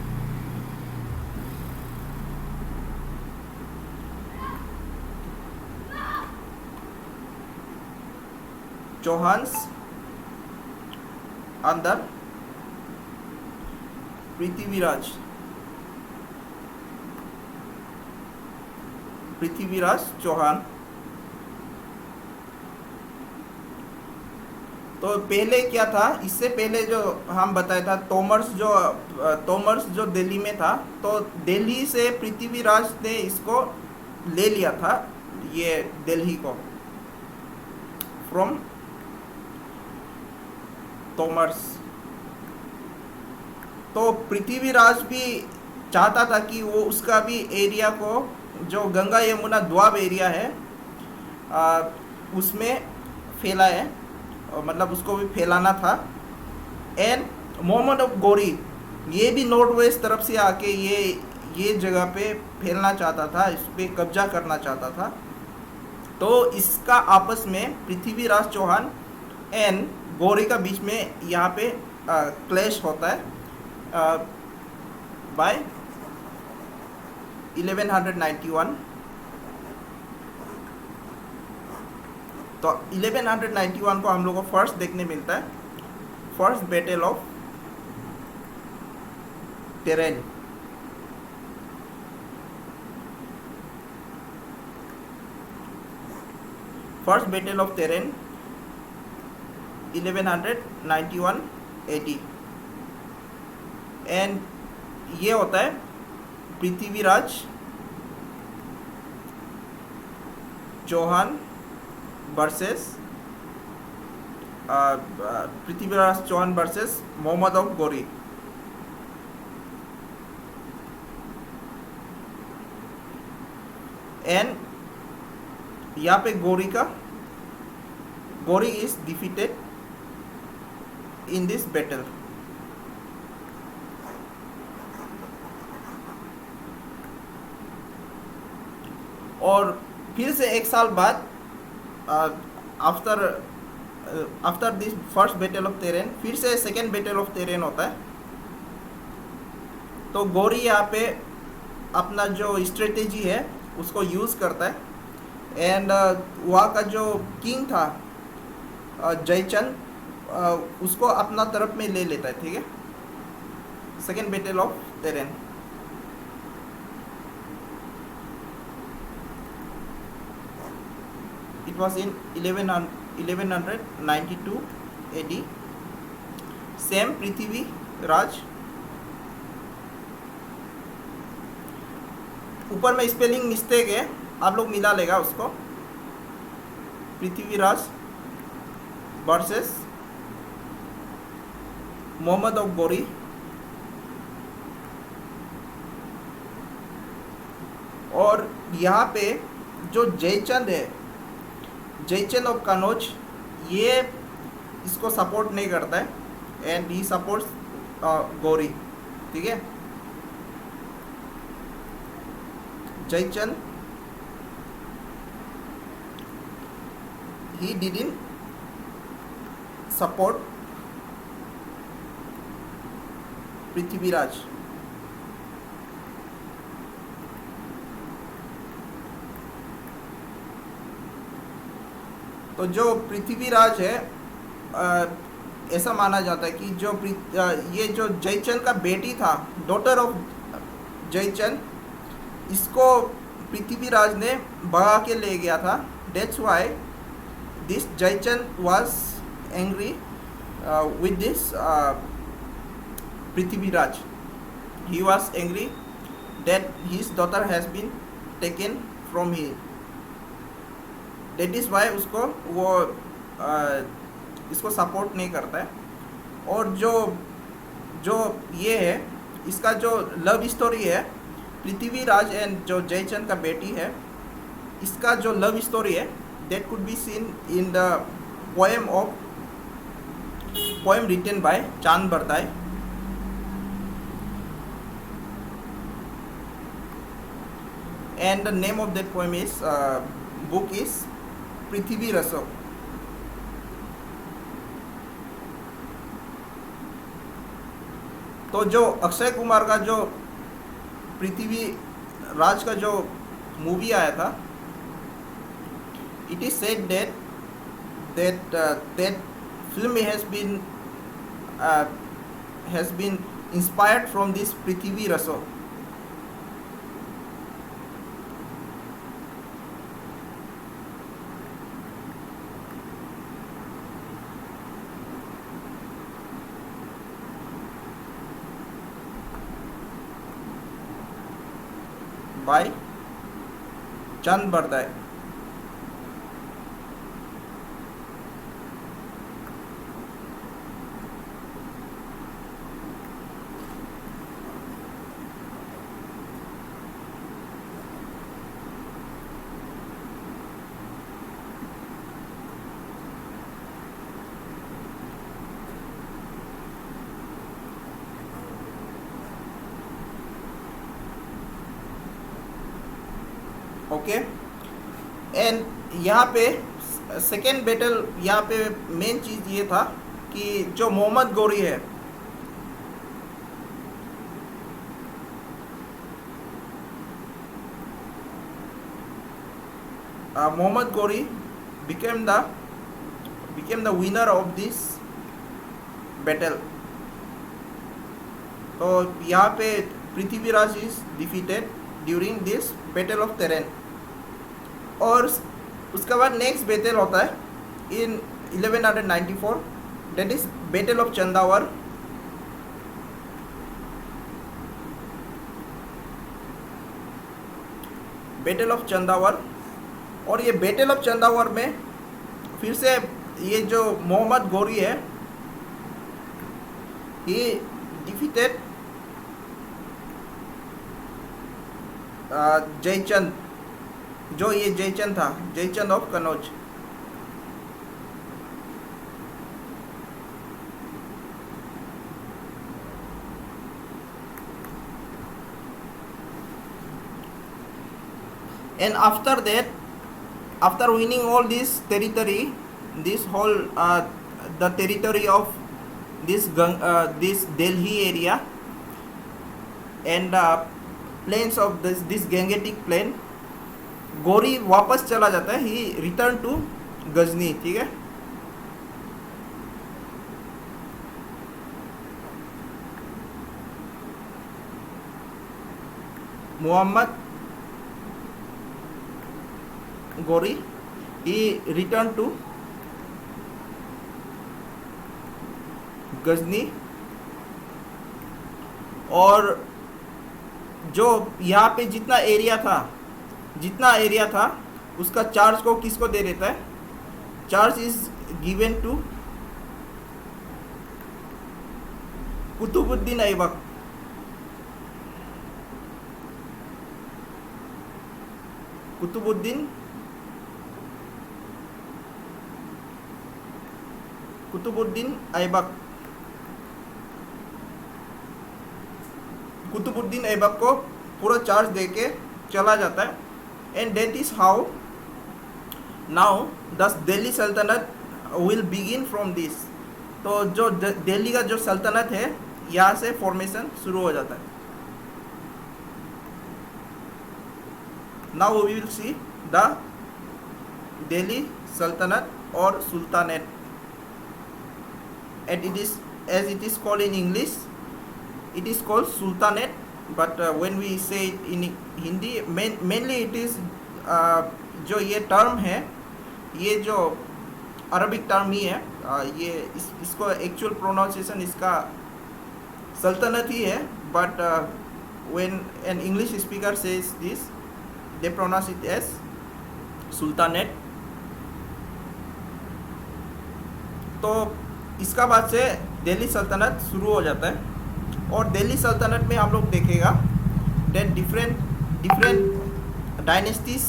चौहान्स अंदर पृथ्वीराज, पृथ्वीराज चौहान। तो पहले क्या था, इससे पहले जो हम बताया था, तोमर्स जो दिल्ली में था, तो दिल्ली से पृथ्वीराज ने इसको ले लिया था, ये दिल्ली को, फ्रॉम तोमर्स। तो पृथ्वीराज भी चाहता था कि वो उसका भी एरिया को, जो गंगा यमुना द्वाब एरिया है, उसमें फैलाए, मतलब उसको भी फैलाना था। एंड मोहम्मद ऑफ गौरी ये भी नॉर्थ वेस्ट तरफ से आके ये जगह पे फैलना चाहता था, इस पर कब्जा करना चाहता था। तो इसका आपस में पृथ्वीराज चौहान एंड गौरी का बीच में यहाँ पे क्लैश होता है बाय 1191। तो 1191 को हम लोग को फर्स्ट देखने मिलता है, first battle of Tarain. First battle of Tarain 1191 AD, and ये होता है Prithviraj Chauhan versus Prithviraj Chauhan versus Mohammed of Ghori. And यहाँ पे Ghori is defeated in this battle. और फिर से एक साल बाद after this first battle of Tarain, फिर से सेकेंड बैटल ऑफ टेरेन होता है। तो गौरी यहाँ पे अपना जो स्ट्रेटेजी है उसको यूज़ करता है, एंड वहाँ का जो किंग था जयचंद, उसको अपना तरफ में ले लेता है, ठीक है। Second battle of terrain. It was in 1192 AD. Same Prithviraj, ऊपर में स्पेलिंग मिस्टेक है, आप लोग मिला लेगा उसको। Prithviraj versus Mohammed of Ghori. और यहाँ पे जो जयचंद है, जयचंद ऑफ कन्नौज, ये इसको सपोर्ट नहीं करता है, एंड ही सपोर्ट्स गौरी, ठीक है। Jaichand he didn't support Prithviraj. तो जो पृथ्वीराज है, ऐसा माना जाता है कि जो ये जो जयचंद का बेटी था, डॉटर ऑफ जयचंद, इसको पृथ्वीराज ने भगा के ले गया था। That's why this Jaichand was angry with this Prithviraj. He was angry that his daughter has been taken from he. That is why उसको वो इसको सपोर्ट नहीं करता है। और जो जो ये है, इसका जो लव स्टोरी है, पृथ्वीराज एंड जो जयचंद का बेटी है, इसका जो लव स्टोरी है, that could be seen in the poem written by Chand Bardai. And the name of that poem is book is Prithvi Raso. तो जो अक्षय कुमार का जो पृथ्वी राज का जो मूवी आया था, it is said that film has been inspired from this Prithvi Raso. By Chand Bardai. Okay, and यहाँ पे सेकेंड बैटल, यहाँ पे मेन चीज़ ये था कि जो मोहम्मद गौरी है, Mohammad Ghori became the winner of this battle। तो यहाँ पे Prithviraj is defeated during this battle of Tarain. और उसके बाद नेक्स्ट बैटल होता है in 1194, that is battle of Chandawar. Battle of Chandawar. और ये बैटल ऑफ चंदावर में फिर से ये जो मोहम्मद गौरी है, ही डिफीटेड जयचंद, जो ये जयचंद था, Jaichand of Kannauj. And after that, after winning all this territory, this whole the territory of this Delhi area and plains of this Gangetic plain, Gauri वापस चला जाता है। ही रिटर्न टू गजनी। ठीक है, मोहम्मद गौरी ही रिटर्न टू गजनी। और जो यहाँ पे जितना एरिया था उसका चार्ज को किसको दे देता है? Charge is given to Qutubuddin Aibak. Qutubuddin Aibak. Qutubuddin Aibak को पूरा चार्ज देके चला जाता है। And that is how now the Delhi Sultanat will begin from this. तो जो दिल्ली का जो सल्तनत है यहाँ से फॉर्मेशन शुरू हो जाता है. Now we will see the Delhi Sultanat और sultanate. And it is, as it is called in English, it is called sultanate, but when we say it in Hindi, mainly it is जो ये टर्म है, ये जो अरबिक टर्म ही है, ये इसको एक्चुअल प्रोनाउंसिएशन इसका सल्तनत ही है, but when an English speaker says this, they pronounce it as sultanate. तो इसका बाद से दिल्ली सल्तनत शुरू हो जाता है, और दिल्ली सल्तनत में हम लोग देखेगा that different dynasties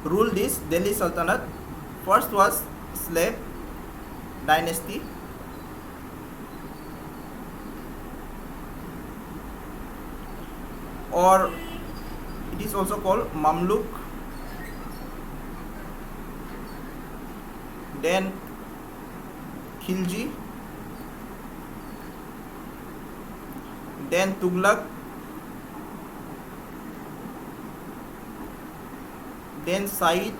rule this Delhi Sultanate. First was slave dynasty, or it is also called Mamluk. Then Khilji, then Tughlaq, then Said,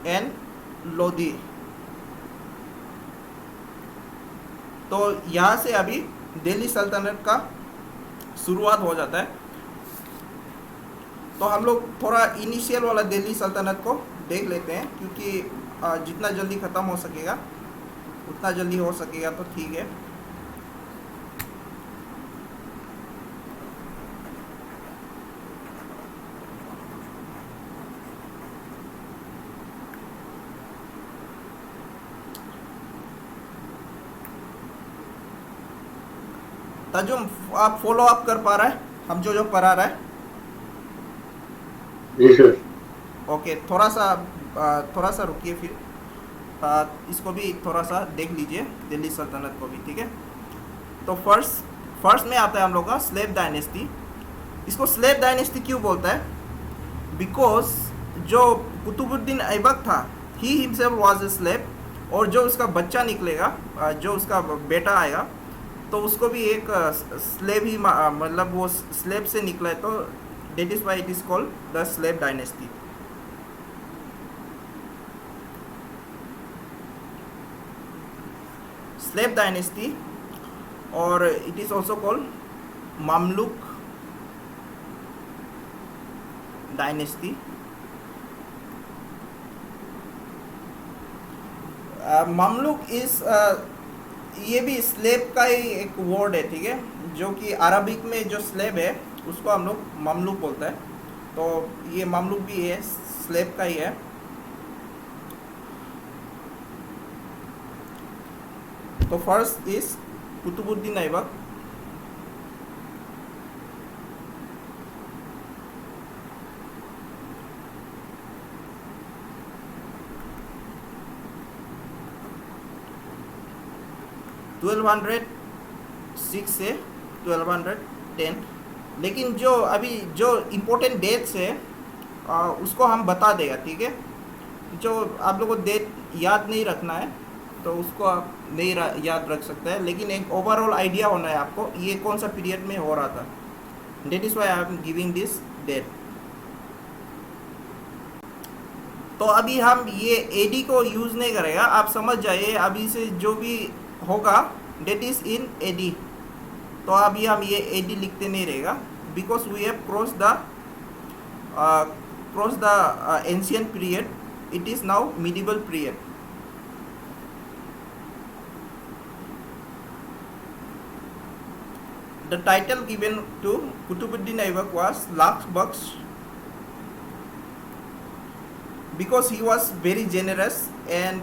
and Lodhi. तो यहाँ से अभी दिल्ली सल्तनत का शुरुआत हो जाता है. तो हम लोग थोड़ा इनिशियल वाला दिल्ली सल्तनत को देख लेते हैं, क्योंकि जितना जल्दी ख़त्म हो सकेगा उतना जल्दी हो सकेगा तो ठीक है. तजुम, आप फॉलो अप कर पा रहा है हम जो पढ़ा रहा है? जी सर. ओके, थोड़ा सा रुकिए, फिर इसको भी थोड़ा सा देख लीजिए, दिल्ली सल्तनत को भी, ठीक है. तो फर्स्ट में आता है हम लोग का स्लेव डायनेस्टी. इसको स्लेव डायनेस्टी क्यों बोलता है? बिकॉज जो कुतुबुद्दीन ऐबक था, he himself was a slave, और जो उसका बच्चा निकलेगा, जो उसका बेटा आएगा, तो उसको भी एक स्लेव ही, मतलब वो स्लेव से निकला है. तो that is why it is called the slave dynasty. Slave dynasty, or it is also called Mamluk dynasty. Mamluk is ये भी स्लेव का ही एक वर्ड है, ठीक है, जो कि अरबिक में जो स्लेव है उसको हम लोग ममलूक बोलते हैं. तो ये ममलूक भी है, स्लेव का ही है. तो फर्स्ट इज कुतुबुद्दीन ऐबक. (1206 से 1210). लेकिन जो अभी जो इम्पोर्टेंट डेट्स है उसको हम बता देगा, ठीक है. जो आप लोगों को डेट याद नहीं रखना है तो उसको आप नहीं याद रख सकते हैं, लेकिन एक ओवरऑल आइडिया होना है आपको ये कौन सा पीरियड में हो रहा था. That is why I am giving this date. तो अभी हम ये एडी को यूज़ नहीं करेगा, आप समझ जाइए. अभी से जो भी होगा डेट इज़ इन एडी. तो अभी हम ये एडी लिखते नहीं रहेगा, because we have cross the ancient period. It is now medieval period. The title given to Qutbuddin Aibak was Lakh Baksh, because he was very generous and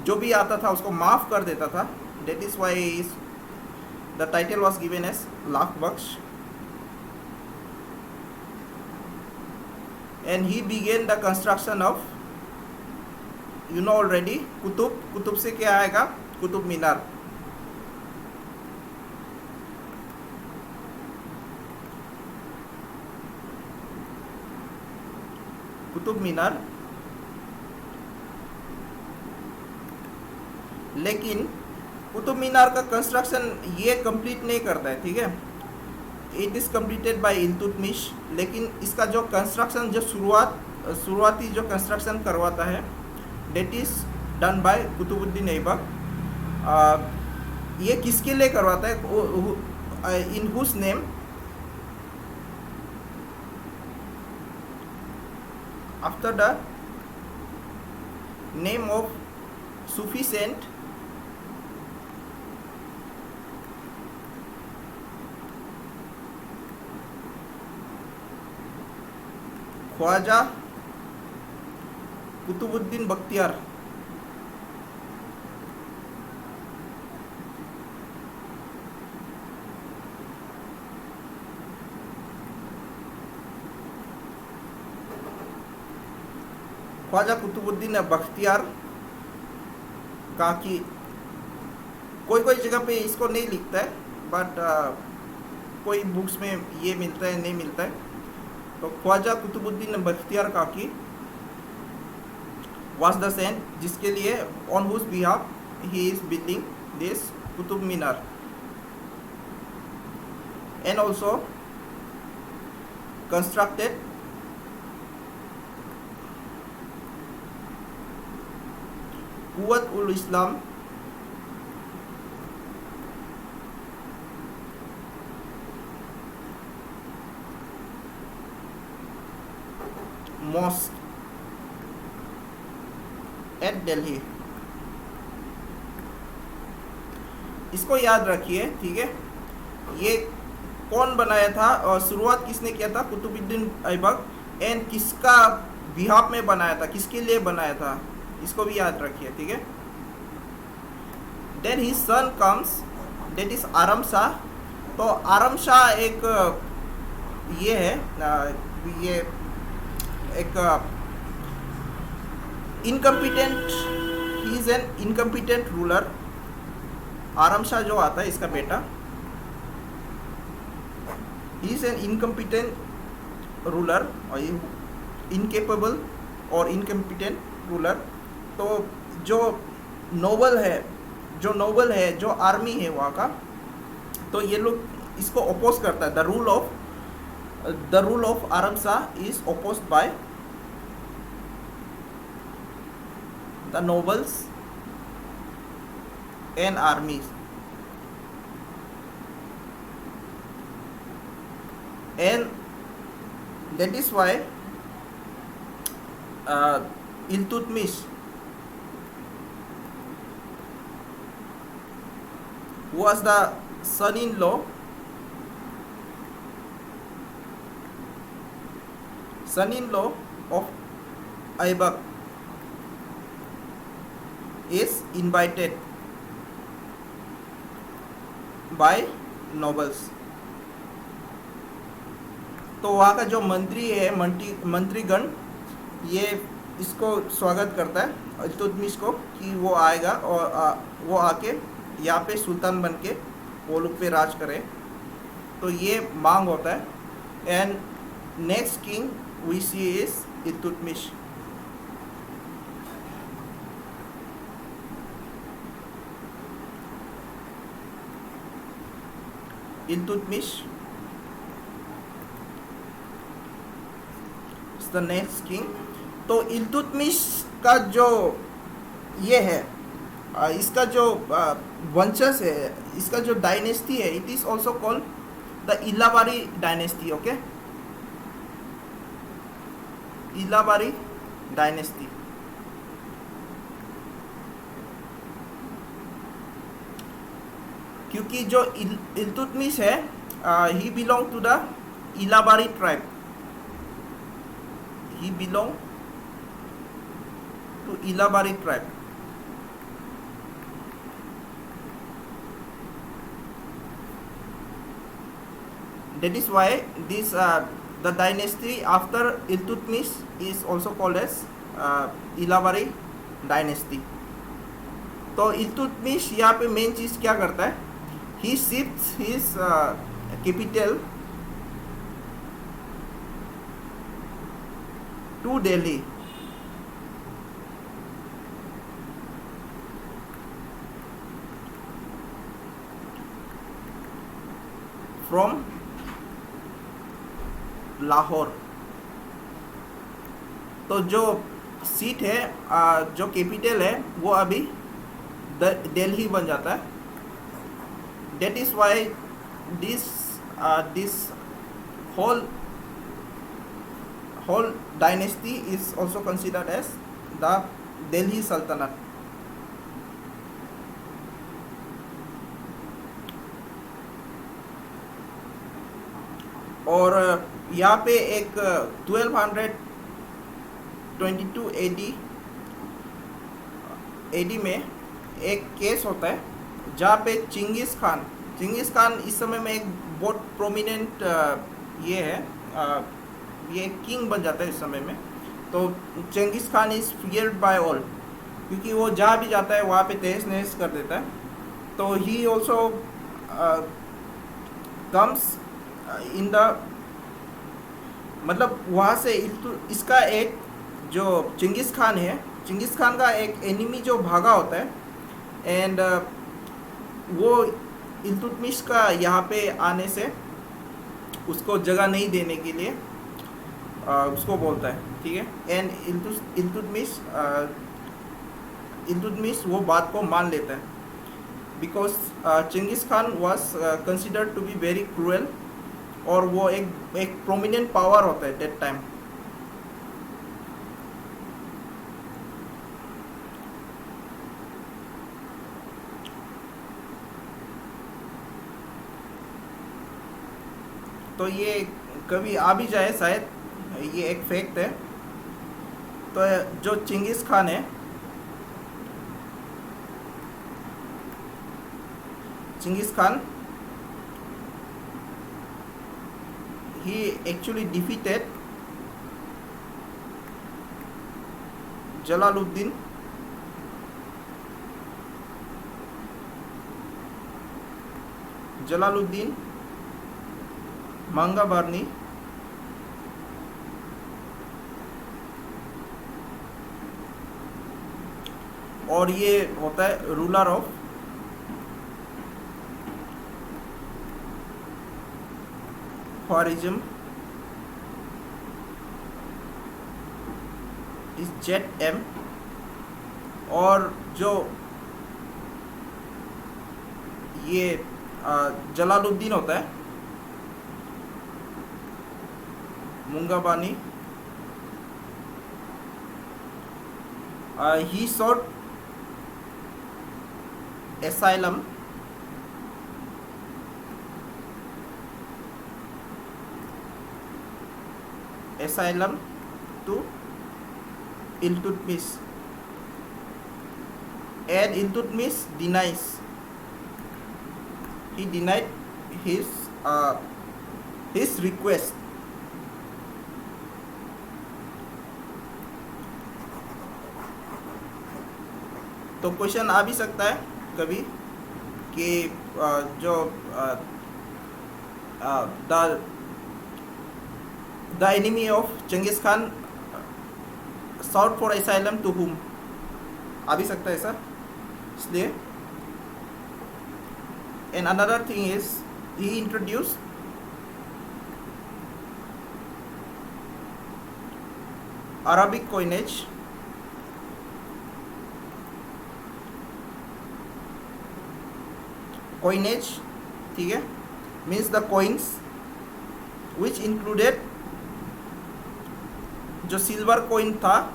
जो भी आता था उसको माफ़ कर देता था. That is why the title was given as Lakh Baksh. And he began the construction of, you know already, Qutub से क्या आएगा? कुतुब मीनार. कुतुब मीनार, लेकिन कुतुब मीनार का कंस्ट्रक्शन ये कंप्लीट नहीं करता है, ठीक है। It is completed by Iltutmish, लेकिन इसका जो कंस्ट्रक्शन, जो शुरुआती जो कंस्ट्रक्शन करवाता है, that is done by Qutubuddin Aibak. ये किसके लिए करवाता है? In whose name? After the name of sufi saint Khwaja Qutubuddin Bakhtiyar. Khwaja Qutubuddin Bakhtiyar का कि कोई कोई जगह पे इसको नहीं लिखता है, बट कोई बुक्स में ये मिलता है, नहीं मिलता है। तो ख्वाजा कुतुबुद्दीन बख्तियार काकी वाज द सेंट जिसके लिए on whose behalf he is building this Qutub Minar, and also constructed Quwwat ul Islam mosque at Delhi. इसको याद रखिए, ठीक है। ये कौन बनाया था और शुरुआत किसने किया था? कुतुबुद्दीन ऐबक। एंड किसका बिहाफ में बनाया था, किसके लिए बनाया था, इसको भी याद रखिए, ठीक है। Then his son comes, that is Aram Shah. तो आरम शाह एक ये है, ये एक incompetent, he is an incompetent ruler. Aram Shah जो आता है, इसका बेटा, he is an incompetent ruler और इनकेपेबल और इनकम्पिटेंट रूलर। तो जो नोबल है, जो आर्मी है वहाँ का, तो ये लोग इसको अपोज करता है। The rule of Aram Shah is opposed by the nobles and armies, and that is why Iltutmish was the son-in-law of Aibak, is invited by nobles। तो वहाँ का जो मंत्री है, मंत्रीगण, ये इसको स्वागत करता है इल्तुतमिश को कि वो आएगा और वो आके यहाँ पे सुल्तान बन के वो लोग पे राज करे। तो ये मांग होता है। And next king we see is Iltutmish. Iltutmish is the next king. तो इल्तुतमिश का जो ये है, इसका जो वंशज है, इसका जो डायनेस्टी है, it is also called the Ilbari dynasty. Okay, Ilbari dynasty. क्योंकि जो इल्तुतमिश है, he belong to the Ilbari tribe, he belong to Ilabari tribe। That is why this the dynasty after Iltutmish is also called as Ilabari dynasty। तो इल्तुतमिश यहाँ पे मेन चीज़ क्या करता है? He shifts his capital to Delhi. From Lahore. तो जो सीट है, जो कैपिटल है, वो अभी दिल्ली बन जाता है. That is why this whole dynasty is also considered as the Delhi Sultanate. और यहाँ पे एक 1222 AD में एक केस होता है जहाँ पे चंगेज़ खान इस समय में एक बहुत प्रोमिनेंट ये है, ये किंग बन जाता है इस समय में. तो Changez Khan is feared by all, क्योंकि वो जहाँ भी जाता है वहाँ पे तहस नहस कर देता है. तो he also comes in the, मतलब वहाँ से इसका एक जो चंगेज़ खान है, चंगेज़ खान का एक एनिमी जो भागा होता है, एंड वो इल्तुतमिश का यहाँ पे आने से उसको जगह नहीं देने के लिए उसको बोलता है, ठीक है. एंड इल्तुतमिश वो बात को मान लेता है, because Changez Khan was considered to be very cruel, और वो एक प्रोमिनेंट पावर होता है दैट टाइम. तो ये कभी आ भी जाए शायद, ये एक फैक्ट है. तो जो चंगेज़ खान है, Changez Khan he actually defeated Jalaluddin Mangabarni और ये होता है रूलर ऑफ ख्वारिज़्म इस ZM. और जो ये जलालुद्दीन होता है, मुंगाबानी, he sought asylum to Iltutmish, and Iltutmish denies. He denied his request. तो क्वेश्चन आ भी सकता है कभी कि जो the enemy of Changez Khan sought for asylum to whom, आ भी सकता है ऐसा, इसलिए. And another thing is he introduced Arabic coinage, ठीक है, means the coins which included जो सिल्वर कॉइन था,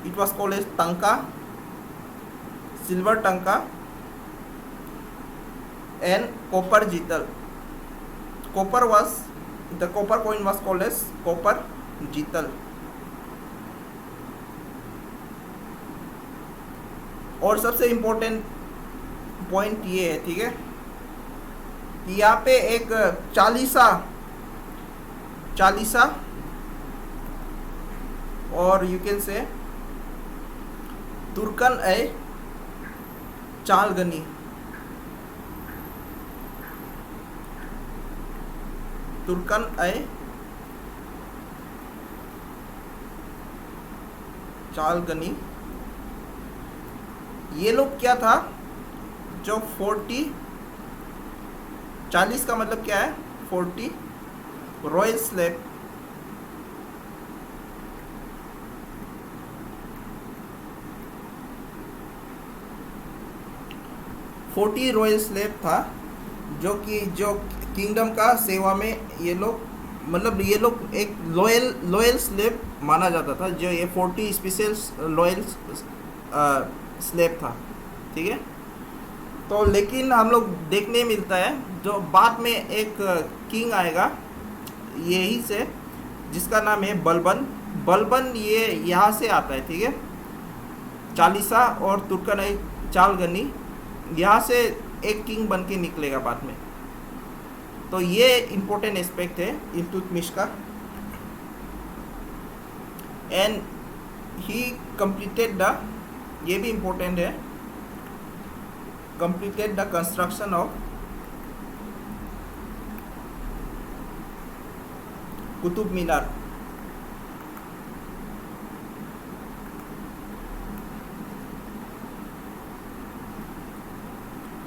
it was called as tanka, silver tanka, and copper jital. The copper coin was called as copper jital. और सबसे इम्पोर्टेंट पॉइंट ये है, ठीक है, कि यहाँ पे एक चालीसा और यू कैन से तुर्कन ए चालगनी, तुर्कन ए चालगनी, ये लोग क्या था, जो 40 का मतलब क्या है, 40 रॉयल स्लेव, रॉयल स्लेव था, जो किंगडम का सेवा में ये लोग, मतलब ये लोग एक लॉयल स्लेव माना जाता था, जो ये 40 स्पेशल लॉयल स्लेव था, ठीक है। तो लेकिन हम लोग देखने मिलता है, जो बाद में एक किंग आएगा यही से, जिसका नाम है बलबन, ये यहाँ से आता है, ठीक है। चालीसा और तुर्कनाई चालगनी, यहाँ से एक किंग बन के निकलेगा बाद में। तो ये इम्पोर्टेंट एस्पेक्ट है इल्तुतमिश का। एंड ही कंप्लीटेड द, ये भी इम्पोर्टेंट है, completed the construction of Qutub Minar.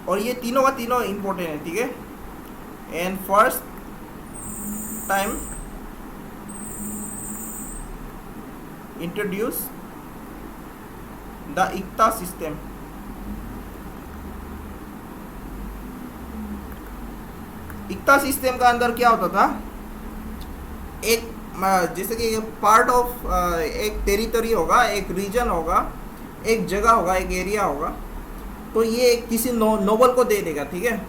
और ये तीनों का तीनों इम्पोर्टेंट है, ठीक है। And first time introduce the Iqta system. Iqta system का अंदर क्या होता था, एक जैसे कि पार्ट ऑफ एक टेरिटरी होगा, एक रीजन होगा, एक जगह होगा, एक एरिया होगा, तो ये किसी नोबल को दे देगा, ठीक है।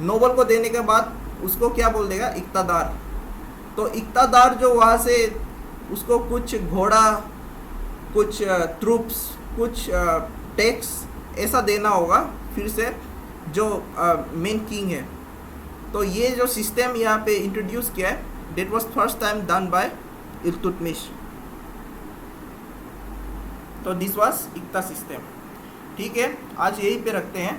नोबल को देने के बाद उसको क्या बोल देगा, इक्तादार। तो इक्तादार जो वहाँ से उसको कुछ घोड़ा, कुछ ट्रूप्स, कुछ टैक्स ऐसा देना होगा फिर से, जो मेन किंग है। तो ये जो सिस्टम यहाँ पे इंट्रोड्यूस किया है, that was first time done by Iltutmish. तो दिस वाज इक्ता सिस्टम, ठीक है। आज यहीं पे रखते हैं।